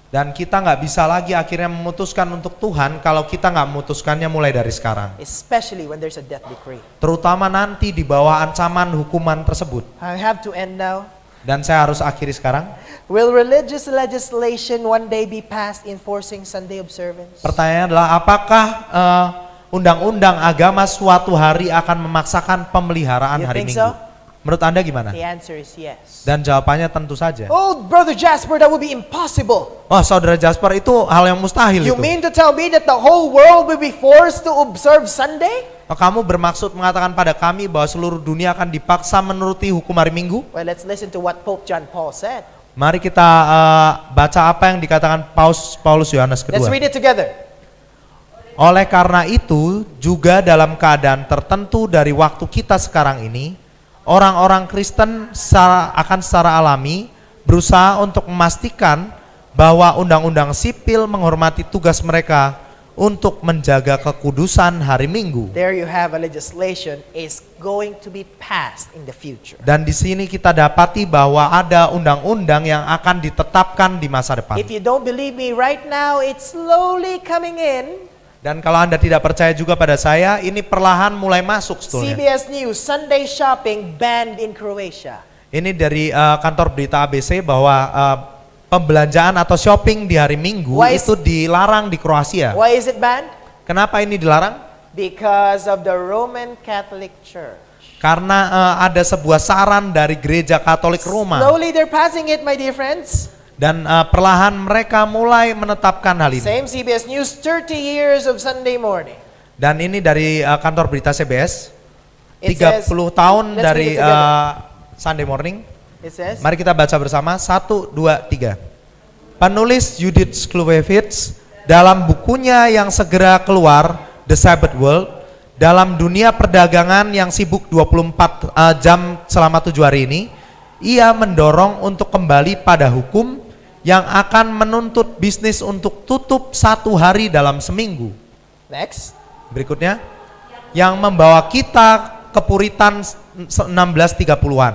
Dan kita nggak bisa lagi akhirnya memutuskan untuk Tuhan kalau kita nggak memutuskannya mulai dari sekarang. Especially when there's a death decree. Terutama nanti di bawah ancaman hukuman tersebut. I have to end now. Dan saya harus akhiri sekarang. Will religious legislation one day be passed enforcing Sunday observance? Pertanyaannya adalah apakah undang-undang agama suatu hari akan memaksakan pemeliharaan You hari think Minggu? so? Menurut Anda gimana? The answer is yes. Dan jawabannya tentu saja. Oh, Brother Jasper, that would be impossible. Oh, Saudara Jasper, itu hal yang mustahil You itu. mean to tell me that the whole world will be forced to observe Sunday? Kamu bermaksud mengatakan pada kami bahwa seluruh dunia akan dipaksa menuruti hukum hari Minggu? Well, let's listen to what Pope John Paul said. Mari kita baca apa yang dikatakan Paulus Yohanes Let's kedua. read it together. Oleh karena itu, juga dalam keadaan tertentu dari waktu kita sekarang ini, orang-orang Kristen akan secara alami berusaha untuk memastikan bahwa undang-undang sipil menghormati tugas mereka untuk menjaga kekudusan hari Minggu. There you have a legislation is going to be passed in the future. Dan di sini kita dapati bahwa ada undang-undang yang akan ditetapkan di masa depan. If you don't believe me right now, it's slowly coming in. Dan kalau Anda tidak percaya juga pada saya, ini perlahan mulai masuk sebetulnya. CBS News, Sunday shopping banned in Croatia. Ini dari kantor berita ABC bahwa pembelanjaan atau shopping di hari Minggu Why is- itu dilarang di Kroasia. Why is it banned? Kenapa ini dilarang? Because of the Roman Catholic Church. Karena ada sebuah saran dari gereja Katolik Roma Slowly they're passing it, my dear friends. dan perlahan mereka mulai menetapkan hal ini. Same CBS News, 30 years of Sunday morning. Dan ini dari kantor berita CBS, It 30 says- tahun let's dari read it together. Sunday morning. It says, Mari kita baca bersama, 1, 2, 3. Penulis Judith Kluwewitz dalam bukunya yang segera keluar, The Sabbath World, dalam dunia perdagangan yang sibuk 24 jam selama 7 hari ini, ia mendorong untuk kembali pada hukum yang akan menuntut bisnis untuk tutup 1 hari dalam seminggu. next. Berikutnya, yang membawa kita ke Puritan 1630-an.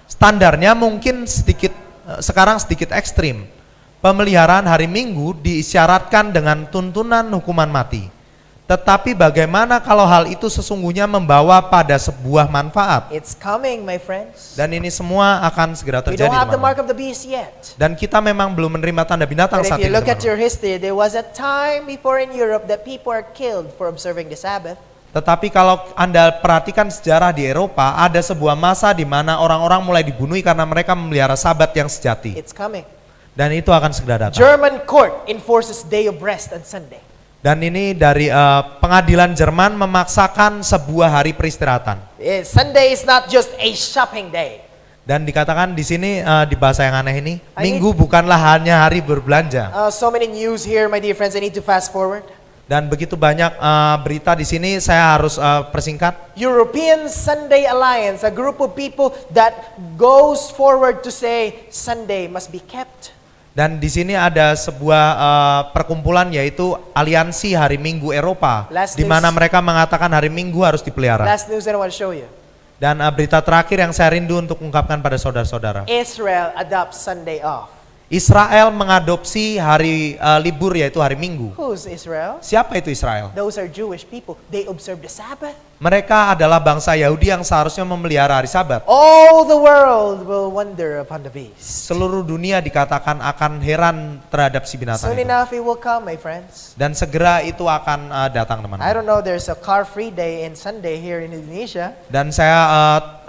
Standarnya mungkin sekarang sedikit ekstrim. Pemeliharaan hari Minggu diisyaratkan dengan tuntunan hukuman mati. Tetapi bagaimana kalau hal itu sesungguhnya membawa pada sebuah manfaat? It's coming, my friends. Dan ini semua akan segera We terjadi, don't have the mark teman-teman. of the beast yet. Dan kita memang belum menerima tanda binatang But if saat you ini, look at teman-teman. your history, there was a time before in Europe that people are killed for observing the Sabbath. Tetapi kalau Anda perhatikan sejarah di Eropa, ada sebuah masa di mana orang-orang mulai dibunuh karena mereka memelihara sabat yang sejati. It's coming. Dan itu akan segera datang. German court enforces day of rest on Sunday. Dan ini dari pengadilan Jerman memaksakan sebuah hari peristirahatan. Sunday is not just a shopping day. Dan dikatakan di sini di bahasa yang aneh ini, I Minggu bukanlah hanya hari berbelanja. So many news here, my dear friends. I need to fast forward. Dan begitu banyak berita di sini, saya harus persingkat. European Sunday Alliance, a group of people that goes forward to say Sunday must be kept. Dan di sini ada sebuah perkumpulan yaitu Aliansi Hari Minggu Eropa, Last di mana news. mereka mengatakan hari Minggu harus dipelihara. Last news I want to show you. Dan berita terakhir yang saya rindu untuk ungkapkan pada saudara-saudara. Israel adopts Sunday off. Israel mengadopsi hari libur yaitu hari Minggu. Who's Israel? Siapa itu Israel? Those are Jewish people. They observe the Sabbath. Mereka adalah bangsa Yahudi yang seharusnya memelihara hari Sabat. All the world will wonder upon the beast. Seluruh dunia dikatakan akan heran terhadap si binatang Soon itu. enough it will come, my friends. Dan segera itu akan datang, I teman-teman. don't know, there's a car-free day in Sunday here in Indonesia. Dan saya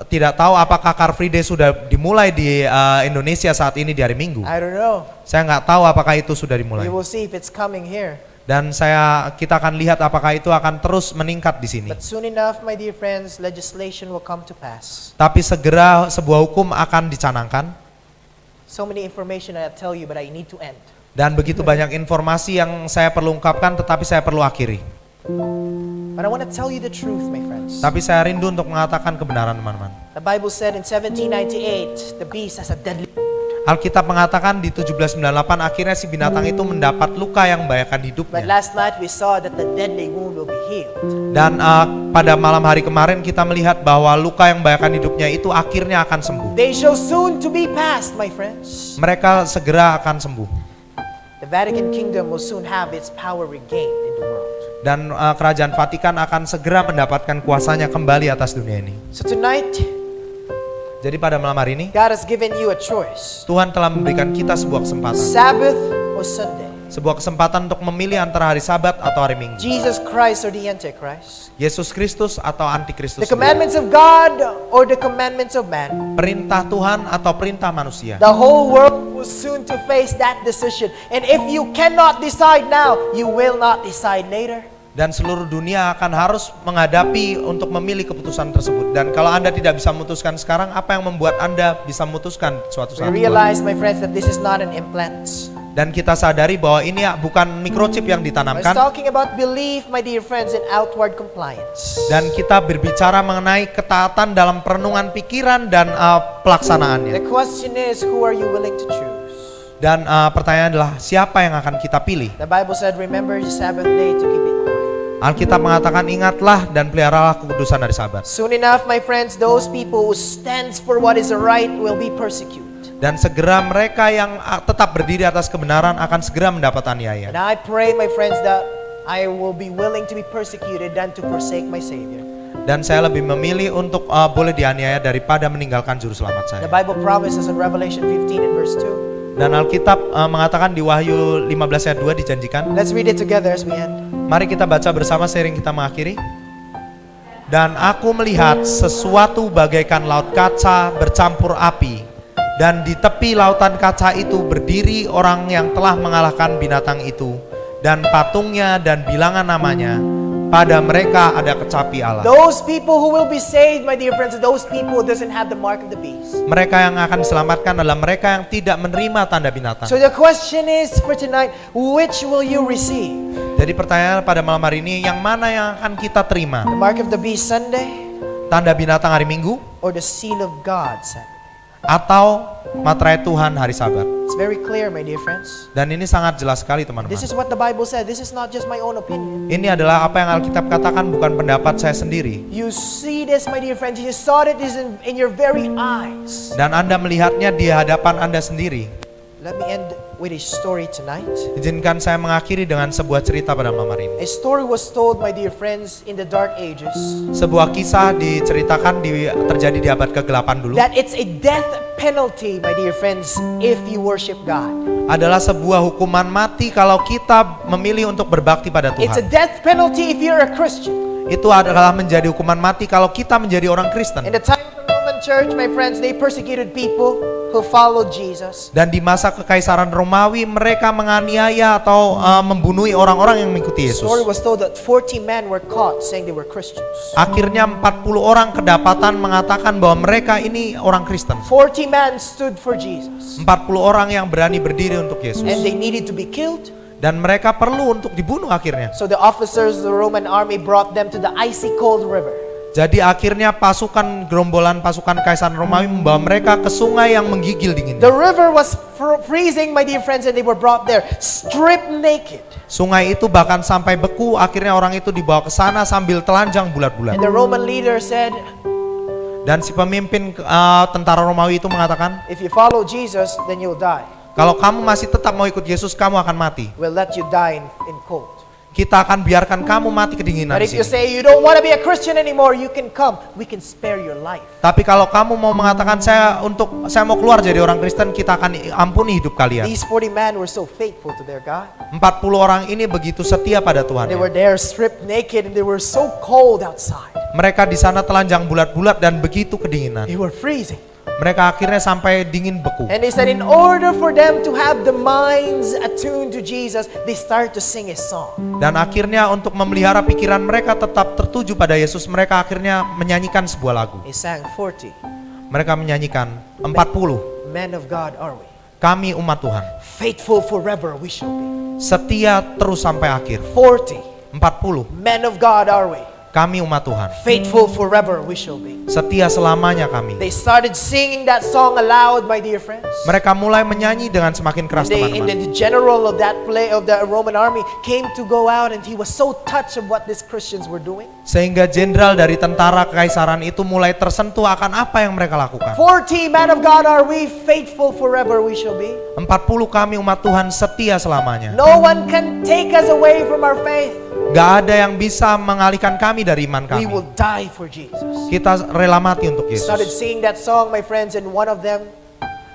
tidak tahu apakah Car Free Day sudah dimulai di Indonesia saat ini di hari Minggu. I don't know. Saya nggak tahu apakah itu sudah dimulai. We will see if it's coming here. Dan kita akan lihat apakah itu akan terus meningkat di sini. But soon enough, my dear friends, legislation will come to pass. Tapi segera sebuah hukum akan dicanangkan. So many information I tell you, but I need to end. Dan begitu banyak informasi yang saya perlu ungkapkan, tetapi saya perlu akhiri. But I want to tell you the truth, my friends. Tapi saya rindu untuk mengatakan kebenaran, teman-teman. The Bible said in 1798, the beast has a deadly. Alkitab mengatakan di 1798 akhirnya si binatang itu mendapat luka yang membahayakan But hidupnya. last night we saw that the deadly wound will be healed. Dan pada malam hari kemarin kita melihat bahwa luka yang membahayakan hidupnya itu akhirnya akan sembuh. They shall soon to be past, my friends. Mereka segera akan sembuh. The Vatican Kingdom will soon have its power regained in the world. Dan kerajaan Vatikan akan segera mendapatkan kuasanya kembali atas dunia ini. So tonight, Jadi pada malam hari ini God has given you a choice. Tuhan telah memberikan kita sebuah kesempatan. Sabbath or Sunday. Sebuah kesempatan untuk memilih antara hari Sabat atau hari Minggu. Jesus Christ or the Antichrist. Yesus Kristus atau Antikristus. The commandments of God or the commandments of man. Perintah Tuhan atau perintah manusia. The whole world will soon to face that decision. And if you cannot decide now, you will not decide later. Dan seluruh dunia akan harus menghadapi untuk memilih keputusan tersebut. Dan kalau Anda tidak bisa memutuskan sekarang, apa yang membuat Anda bisa memutuskan suatu We saat? realize, my friends, that this is not an implant. Dan kita sadari bahwa ini bukan microchip yang I was ditanamkan. talking about belief, my dear friends, in outward compliance. Dan kita berbicara mengenai ketaatan dalam perenungan pikiran dan pelaksanaannya. The question is, who are you willing to choose? Dan pertanyaan adalah siapa yang akan kita pilih? The Bible said, remember the Sabbath day to keep it holy. Alkitab mengatakan ingatlah dan peliharalah kekudusan hari Sabat. Soon enough, my friends, those people who stands for what is right will be persecuted. Dan segera mereka yang tetap berdiri atas kebenaran akan segera mendapat aniaya. And I pray, my friends, that I will be willing to be persecuted than to forsake my Savior. Dan saya lebih memilih untuk boleh dianiaya daripada meninggalkan juru selamat saya. The Bible promises in Revelation 15 and verse 2. Dan Alkitab mengatakan di Wahyu 15 ayat 2 dijanjikan. Let's read it together as we end. Mari kita baca bersama seiring kita mengakhiri. Dan aku melihat sesuatu bagaikan laut kaca bercampur api. Dan di tepi lautan kaca itu berdiri orang yang telah mengalahkan binatang itu. Dan patungnya dan bilangan namanya. Pada mereka ada kecapi Allah. Those people who will be saved, my dear friends, those people who doesn't have the mark of the beast. Mereka yang akan diselamatkan adalah mereka yang tidak menerima tanda binatang. So the question is for tonight, which will you receive? Jadi pertanyaan pada malam hari ini, yang mana yang akan kita terima? The mark of the beast Sunday Tanda binatang hari Minggu or the seal of God Saturday? atau materai Tuhan hari Sabat? It's very clear, my dear friends. Dan ini sangat jelas sekali teman-teman. This is what the Bible said. This is not just my own opinion. Ini adalah apa yang Alkitab katakan, bukan pendapat saya sendiri. You see this, my dear friends. You saw it in your very eyes. Dan Anda melihatnya di hadapan Anda sendiri. Let me end with a story tonight. Izinkan saya mengakhiri dengan sebuah cerita pada malam hari ini. A story was told, my dear friends, in the dark ages. Sebuah kisah diceritakan terjadi di abad ke-8 dulu. That it's a death penalty, my dear friends, if you worship God. Adalah sebuah hukuman mati kalau kita memilih untuk berbakti pada It's a Tuhan. death penalty if you're a Christian. Itu adalah menjadi hukuman mati kalau kita menjadi orang Kristen. In the time of the Roman Church, my friends, they persecuted people who followed Jesus. Dan di masa kekaisaran Romawi, mereka menganiaya atau membunuh orang-orang yang mengikuti The story Yesus. was told that 40 men were caught saying they were Christians. Akhirnya 40 orang kedapatan mengatakan bahwa mereka ini orang Kristen. 40 men stood for Jesus. 40 orang yang berani berdiri untuk Yesus. And they needed to be killed. Dan mereka perlu untuk dibunuh akhirnya. So the officers of the Roman army brought them to the icy cold river. Jadi akhirnya gerombolan pasukan Kaisaran Romawi membawa mereka ke sungai yang menggigil dingin. The river was freezing, my dear friends, and they were brought there, stripped naked. Sungai itu bahkan sampai beku, akhirnya orang itu dibawa ke sana sambil telanjang bulat-bulat. And the Roman leader said, Dan si pemimpin tentara Romawi itu mengatakan, if you follow Jesus, then you'll die. kalau kamu masih tetap mau ikut Yesus, kamu akan mati. We'll let you die in cold. Kita akan biarkan kamu mati kedinginan But di if you sini. say you don't want to be a Christian anymore, you can come. We can spare your life. Tapi kalau kamu mau mengatakan saya mau keluar jadi orang Kristen, kita akan ampuni hidup kalian. These 40 men were so faithful to their God. 40 orang ini begitu setia pada Tuhan. They were there stripped naked and they were so cold outside. Mereka di sana telanjang bulat-bulat dan begitu kedinginan. They were freezing. Mereka akhirnya sampai dingin beku. And they said in order for them to have the minds attuned to Jesus, they started to sing a song. Dan akhirnya untuk memelihara pikiran mereka tetap tertuju pada Yesus, mereka akhirnya menyanyikan sebuah lagu. They sang 40. Mereka menyanyikan 40. Men of God are we. Kami umat Tuhan, Faithful forever we shall be. setia terus sampai akhir. 40. 40. Men of God are we. Kami umat Tuhan, Faithful forever we shall be. setia selamanya kami. They started singing that song aloud, my dear friends. Mereka mulai menyanyi dengan semakin keras, And teman-teman. the general of the Roman army came to go out, and he was so touched of what these Christians were doing. Sehingga jenderal dari tentara kekaisaran itu mulai tersentuh akan apa yang mereka lakukan. 40 men of God are we, faithful forever we shall be. 40 kami umat Tuhan setia selamanya. No one can take us away from our faith. Gak ada yang bisa mengalihkan kami dari iman We kami. will die for Jesus. Kita rela mati untuk Started Yesus. singing that song, my friends, and one of them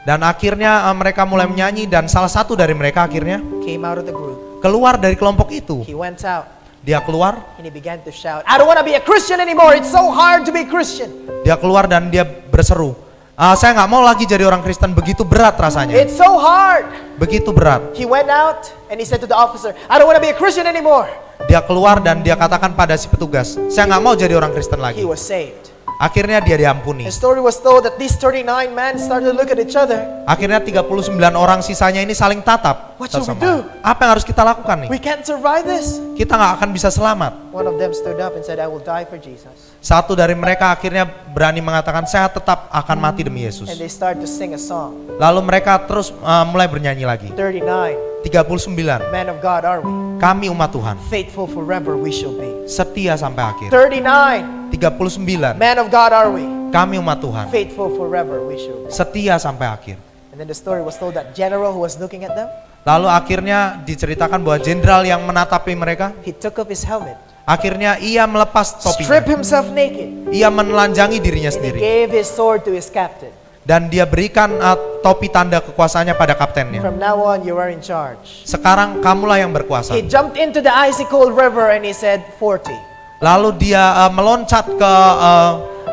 Dan akhirnya mereka mulai menyanyi, dan salah satu dari mereka akhirnya came out of the group. keluar dari kelompok itu. He went out Dia keluar, and he began to shout, I don't want to be a Christian anymore. It's so hard to be a Christian. dia keluar dan dia berseru, saya nggak mau lagi jadi orang Kristen, begitu berat rasanya. It's so hard. Begitu berat. He went out and he said to the officer, I don't want to be a Christian anymore. Dia keluar dan dia katakan pada si petugas, saya nggak mau jadi orang Kristen lagi. He was saved. Akhirnya dia diampuni. The story was told that these 39 men started to look at each other. Akhirnya 39 orang sisanya ini saling tatap. What should we satu sama do? lain. Apa yang harus kita lakukan nih? We can't survive this. Kita nggak akan bisa selamat. One of them stood up and said, I will die for Jesus. Satu dari mereka akhirnya berani mengatakan, saya tetap akan mati demi Yesus. And they started to sing a song. Lalu mereka terus mulai bernyanyi lagi. 39 39. men of God are we. Kami umat Tuhan, Faithful forever we shall be. setia sampai akhir. 39 39. men of God are we. Kami umat Tuhan, Faithful forever we shall be. setia sampai akhir. And then the story was told that general who was looking at them, Lalu akhirnya diceritakan bahwa jenderal yang menatapi mereka, he took up his helmet. Akhirnya ia melepas strip topinya. himself naked, Ia menelanjangi dirinya and he sendiri. gave his sword to his captain. Dan dia berikan topi tanda kekuasaannya pada kaptennya. From now on, you are in charge. Sekarang kamulah yang berkuasa. He jumped into the icy cold river and he said, 40. Lalu dia meloncat ke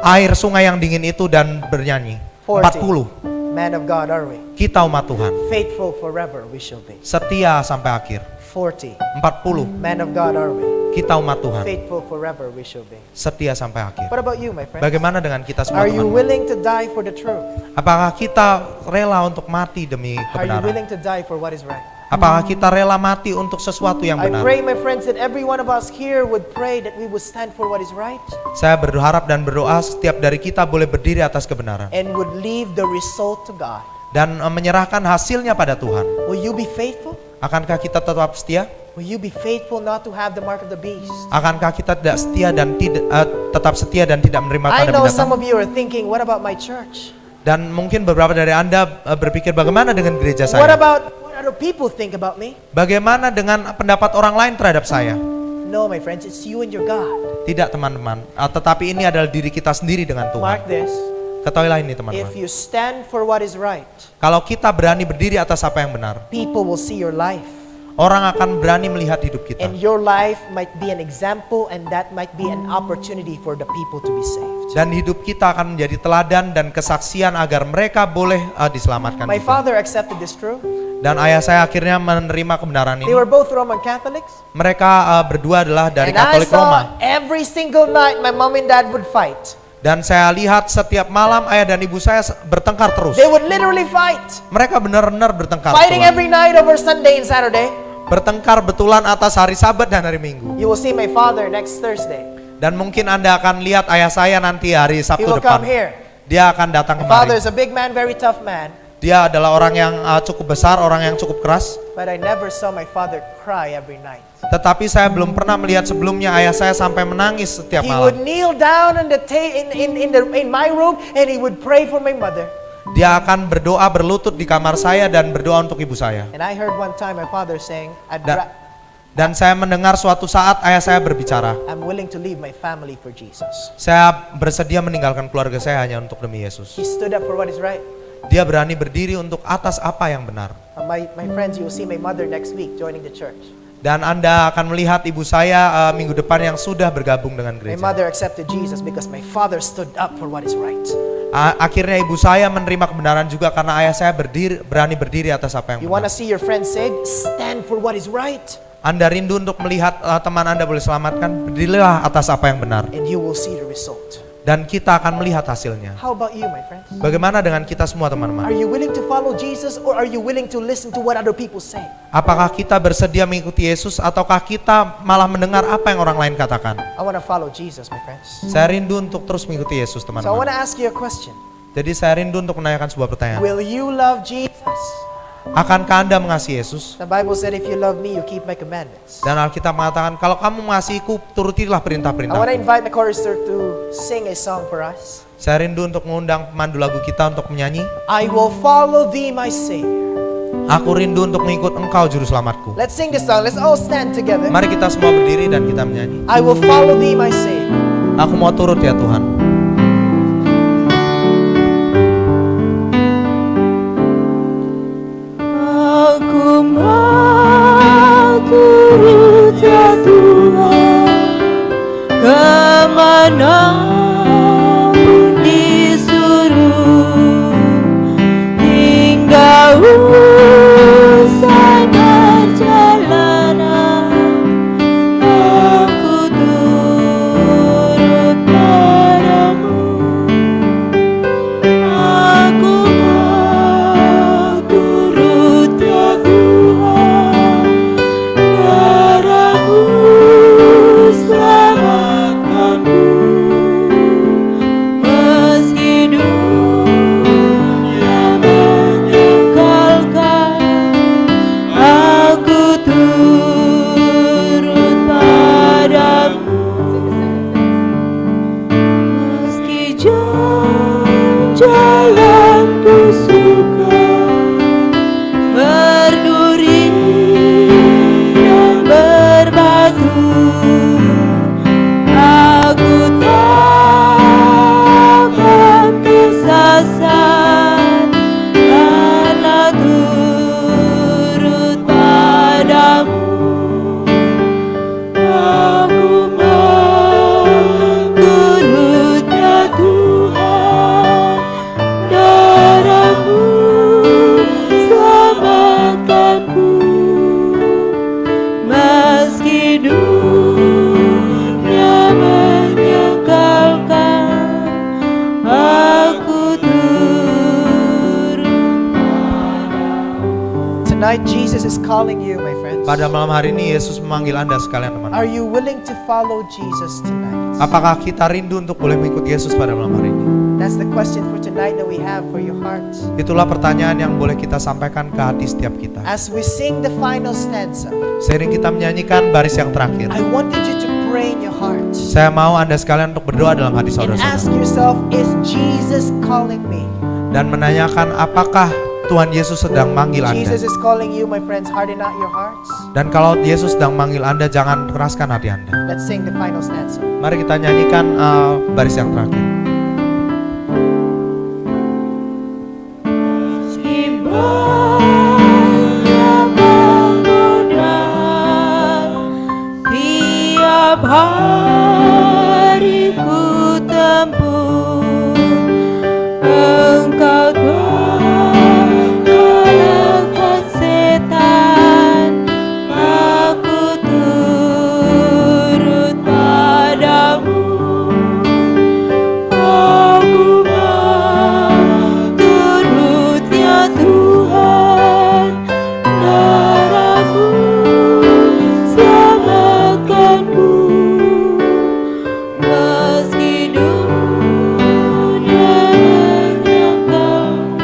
air sungai yang dingin itu dan bernyanyi. 40. Man of God are we. Kita umat Tuhan. Faithful forever we shall be. Setia sampai akhir. 40. 40. Man of God are we. Kita umat Tuhan. Faithful forever we shall be. Setia sampai akhir. What about you, my friend? Bagaimana dengan kita semua Are you teman-teman? willing to die for the truth? Apakah kita rela untuk mati demi Are you kebenaran? willing to die for what is right? Apakah kita rela mati untuk sesuatu yang I benar? pray, my friends, that every one of us here would pray that we would stand for what is right Saya berharap dan berdoa setiap dari kita boleh berdiri atas kebenaran and would leave the result to God. dan menyerahkan hasilnya pada Tuhan. Will you be faithful? Akankah kita tetap setia? Will you be faithful not to have the mark of the beast? Akankah kita tidak setia dan tetap setia dan tidak menerima I tanda know some binatang? of you are thinking, what about my church? Dan mungkin beberapa dari Anda berpikir bagaimana dengan gereja What saya? about what other people think about me? Bagaimana dengan pendapat orang lain terhadap saya? No, my friends, it's you and your God. Tidak teman-teman, tetapi ini adalah diri kita sendiri dengan Tuhan. Mark this. Ketahuilah ini If teman-teman. you stand for what is right, Kalau kita berani berdiri atas apa yang benar, people will see your life. orang akan berani melihat hidup kita. And your life might be an example, and that might be an opportunity for the people to be saved. Dan hidup kita akan menjadi teladan dan kesaksian agar mereka boleh diselamatkan My juga. father accepted this truth. Dan ayah saya akhirnya menerima kebenaran They ini. were both Roman Catholics. Mereka berdua adalah dari And I Katolik Roma. saw every single night my mom and dad would fight. Dan saya lihat setiap malam ayah dan ibu saya bertengkar terus. They would literally fight. Mereka benar-benar bertengkar. Fighting Tuhan. every night over Sunday and Saturday. Bertengkar betulan atas hari Sabat dan hari Minggu. You will see my father next Thursday. Dan mungkin Anda akan lihat ayah saya nanti hari He Sabtu will come depan. here. Dia akan datang My father kemari. is a big man, very tough man. Dia adalah orang yang cukup besar, orang yang cukup keras. But I never saw my father cry every night. Tetapi saya belum pernah melihat sebelumnya ayah saya sampai menangis setiap He would malam. kneel down in my room and he would pray for my mother. Dia akan berdoa berlutut di kamar saya dan berdoa untuk ibu saya. And I heard one time my father saying, Dan saya mendengar suatu saat ayah saya berbicara, I'm willing to leave my family for Jesus. saya bersedia meninggalkan keluarga saya hanya untuk demi Yesus. He stood up for what is right. Dia berani berdiri untuk atas apa yang benar. My friends, you will see my mother next week joining the church. Dan Anda akan melihat ibu saya minggu depan yang sudah bergabung dengan My gereja. mother accepted Jesus because my father stood up for what is right. Akhirnya ibu saya menerima kebenaran juga karena ayah saya berani berdiri atas apa yang You want to benar. see your friends saved? Stand for what is right. Anda rindu untuk melihat teman Anda boleh selamatkan, berdirilah atas apa yang benar. And you will see the result. Dan kita akan melihat hasilnya. How about you, my friends? Bagaimana dengan kita semua teman-teman? Are you willing to follow Jesus or are you willing to listen to what other people say? Apakah kita bersedia mengikuti Yesus ataukah kita malah mendengar apa yang orang lain katakan? I want to follow Jesus, my friends. Saya rindu untuk terus mengikuti Yesus So I want teman-teman. to ask you a question. Jadi saya rindu untuk menanyakan sebuah pertanyaan. Will you love Jesus? Akankah Anda mengasihi Yesus? The Bible said if you love me, you keep my commandments. Dan Alkitab mengatakan kalau kamu mengasihiku, turutilah I want to perintah-perintahku. invite the chorister to sing a song for us. Saya rindu untuk mengundang pemandu lagu kita untuk menyanyi. I will follow thee, my Savior. Aku rindu untuk mengikut Engkau juru selamatku. Let's sing this song. Let's all stand together. Mari kita semua berdiri dan kita menyanyi. I will follow thee, my Savior. Aku mau turut ya Tuhan. Aku mau turut ya Tuhan, kemana pun disuruh, hingga usai perjalanan, aku turut padamu. Aku mau turut ya Tuhan, darah-Mu selamatkanku. calling you, my friends. Pada malam hari ini Yesus memanggil Anda sekalian teman. Are you willing to follow Jesus tonight? Apakah kita rindu untuk boleh mengikuti Yesus pada malam hari ini? That's the question for tonight that we have for your hearts. Itulah pertanyaan yang boleh kita sampaikan ke hati setiap kita. As we sing the final stanza, Seiring kita menyanyikan baris yang terakhir, I wanted you to pray in your hearts saya mau Anda sekalian untuk berdoa dalam hati and ask saudara-saudara yourself, is Jesus calling me? dan menanyakan apakah Tuhan Yesus sedang manggil Anda. Jesus is calling you, my friends. Harden not your hearts. Dan kalau Yesus sedang manggil Anda, jangan keraskan hati Anda. Let's sing the final stanza. Mari kita nyanyikan baris yang terakhir. Meski banyak godaan, tiap hari ku tempuh, Engkau telah kalahkan setan, aku turut padamu. Aku mau turutnya Tuhan, darahmu selamatkanku. Meski dunia menyangkalmu,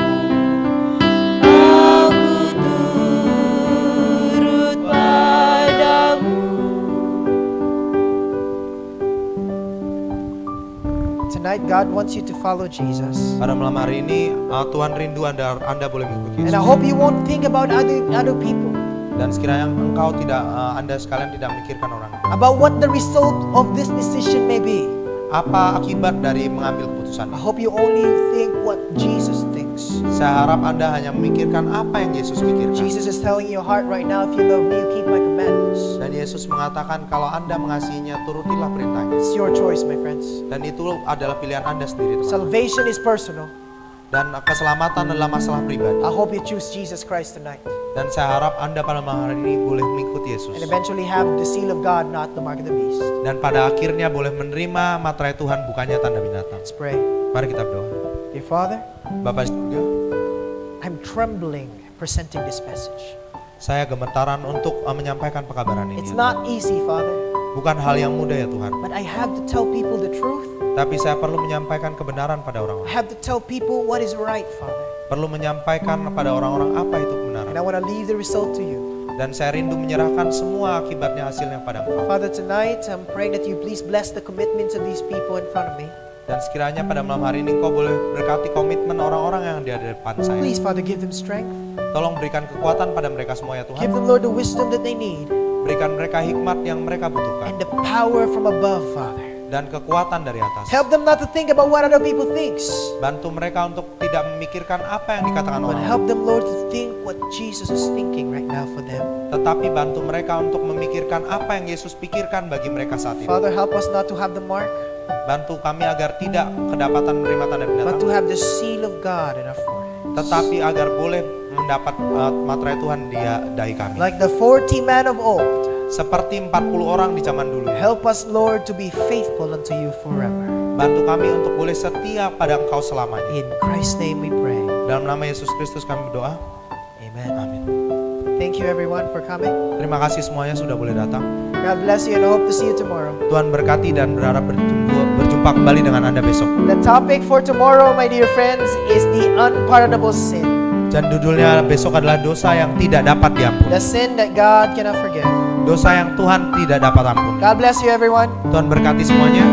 aku turut padamu. Tonight, God wants you to follow Jesus. Pada malam hari ini Tuhan rindu Anda boleh mengikuti And I Yesus. hope you won't think about other people, Dan sekiranya engkau tidak Anda sekalian tidak memikirkan orang. about what the result of this decision may be. Apa akibat dari mengambil keputusan? I hope you only think what Jesus thinks. Saya harap Anda hanya memikirkan apa yang Yesus pikirkan. Jesus is telling your heart right now, if you love me, you keep my commandments. Dan Yesus mengatakan kalau Anda mengasihinya, turutilah perintahnya. It's your choice, my friends. Dan itu adalah pilihan Anda sendiri, teman. Salvation is personal. Dan keselamatan adalah masalah pribadi. I hope you choose Jesus Christ tonight Dan saya harap Anda pada malam hari ini boleh mengikuti Yesus. and eventually have the seal of God, not the mark of the beast. Dan pada akhirnya boleh menerima materai Tuhan, bukannya tanda binatang. Let's pray. Mari kita berdoa. Dear Father, Bapa di surga, I'm trembling presenting this message. saya gemetaran untuk menyampaikan pekabaran ini. It's not easy, Father, Bukan hal yang mudah ya Tuhan. but I have to tell people the truth. Tapi saya perlu menyampaikan kebenaran pada I orang-orang. have to tell people what is right, Father. Perlu menyampaikan pada orang-orang apa itu kebenaran. And I want to leave the result to you. Dan saya rindu menyerahkan semua akibatnya hasilnya pada Engkau. Father, tonight I'm praying that you please bless the commitments of these people in front of me. Dan sekiranya pada malam hari ini Engkau boleh berkati komitmen orang-orang yang ada di depan saya. Please, Father, give them strength. Tolong berikan kekuatan pada mereka semua ya Tuhan. Give them, Lord, the wisdom that they need Berikan mereka hikmat yang mereka butuhkan. and the power from above, Father. Dan kekuatan dari atas. Help them not to think about what other people thinks, Bantu mereka untuk tidak memikirkan apa yang dikatakan but orang. help them, Lord, to think what Jesus is thinking right now for them. Tetapi bantu mereka untuk memikirkan apa yang Yesus pikirkan bagi mereka saat ini. Father, help us not to have the mark, Bantu kami agar tidak kedapatan menerima tanda but binatang, to have the seal of God in our foreheads. tetapi agar boleh mendapat materai Tuhan di dahi kami. Like the 40 men of old, Seperti 40 orang di zaman dulu. help us, Lord, to be faithful unto you forever. Bantu kami untuk boleh setia pada Engkau selamanya. In Christ's name we pray. Dalam nama Yesus Kristus kami berdoa. Amen. Amin. Thank you everyone for coming. Terima kasih semuanya sudah boleh datang. God bless you and I hope to see you tomorrow. Tuhan berkati dan berharap berjumpa kembali dengan Anda besok. The topic for tomorrow, my dear friends, is the unpardonable sin. Dan judulnya besok adalah dosa yang tidak dapat diampuni. The sin that God cannot forgive. Dosa yang Tuhan tidak dapat ampuni. God bless you everyone. Tuhan berkati semuanya.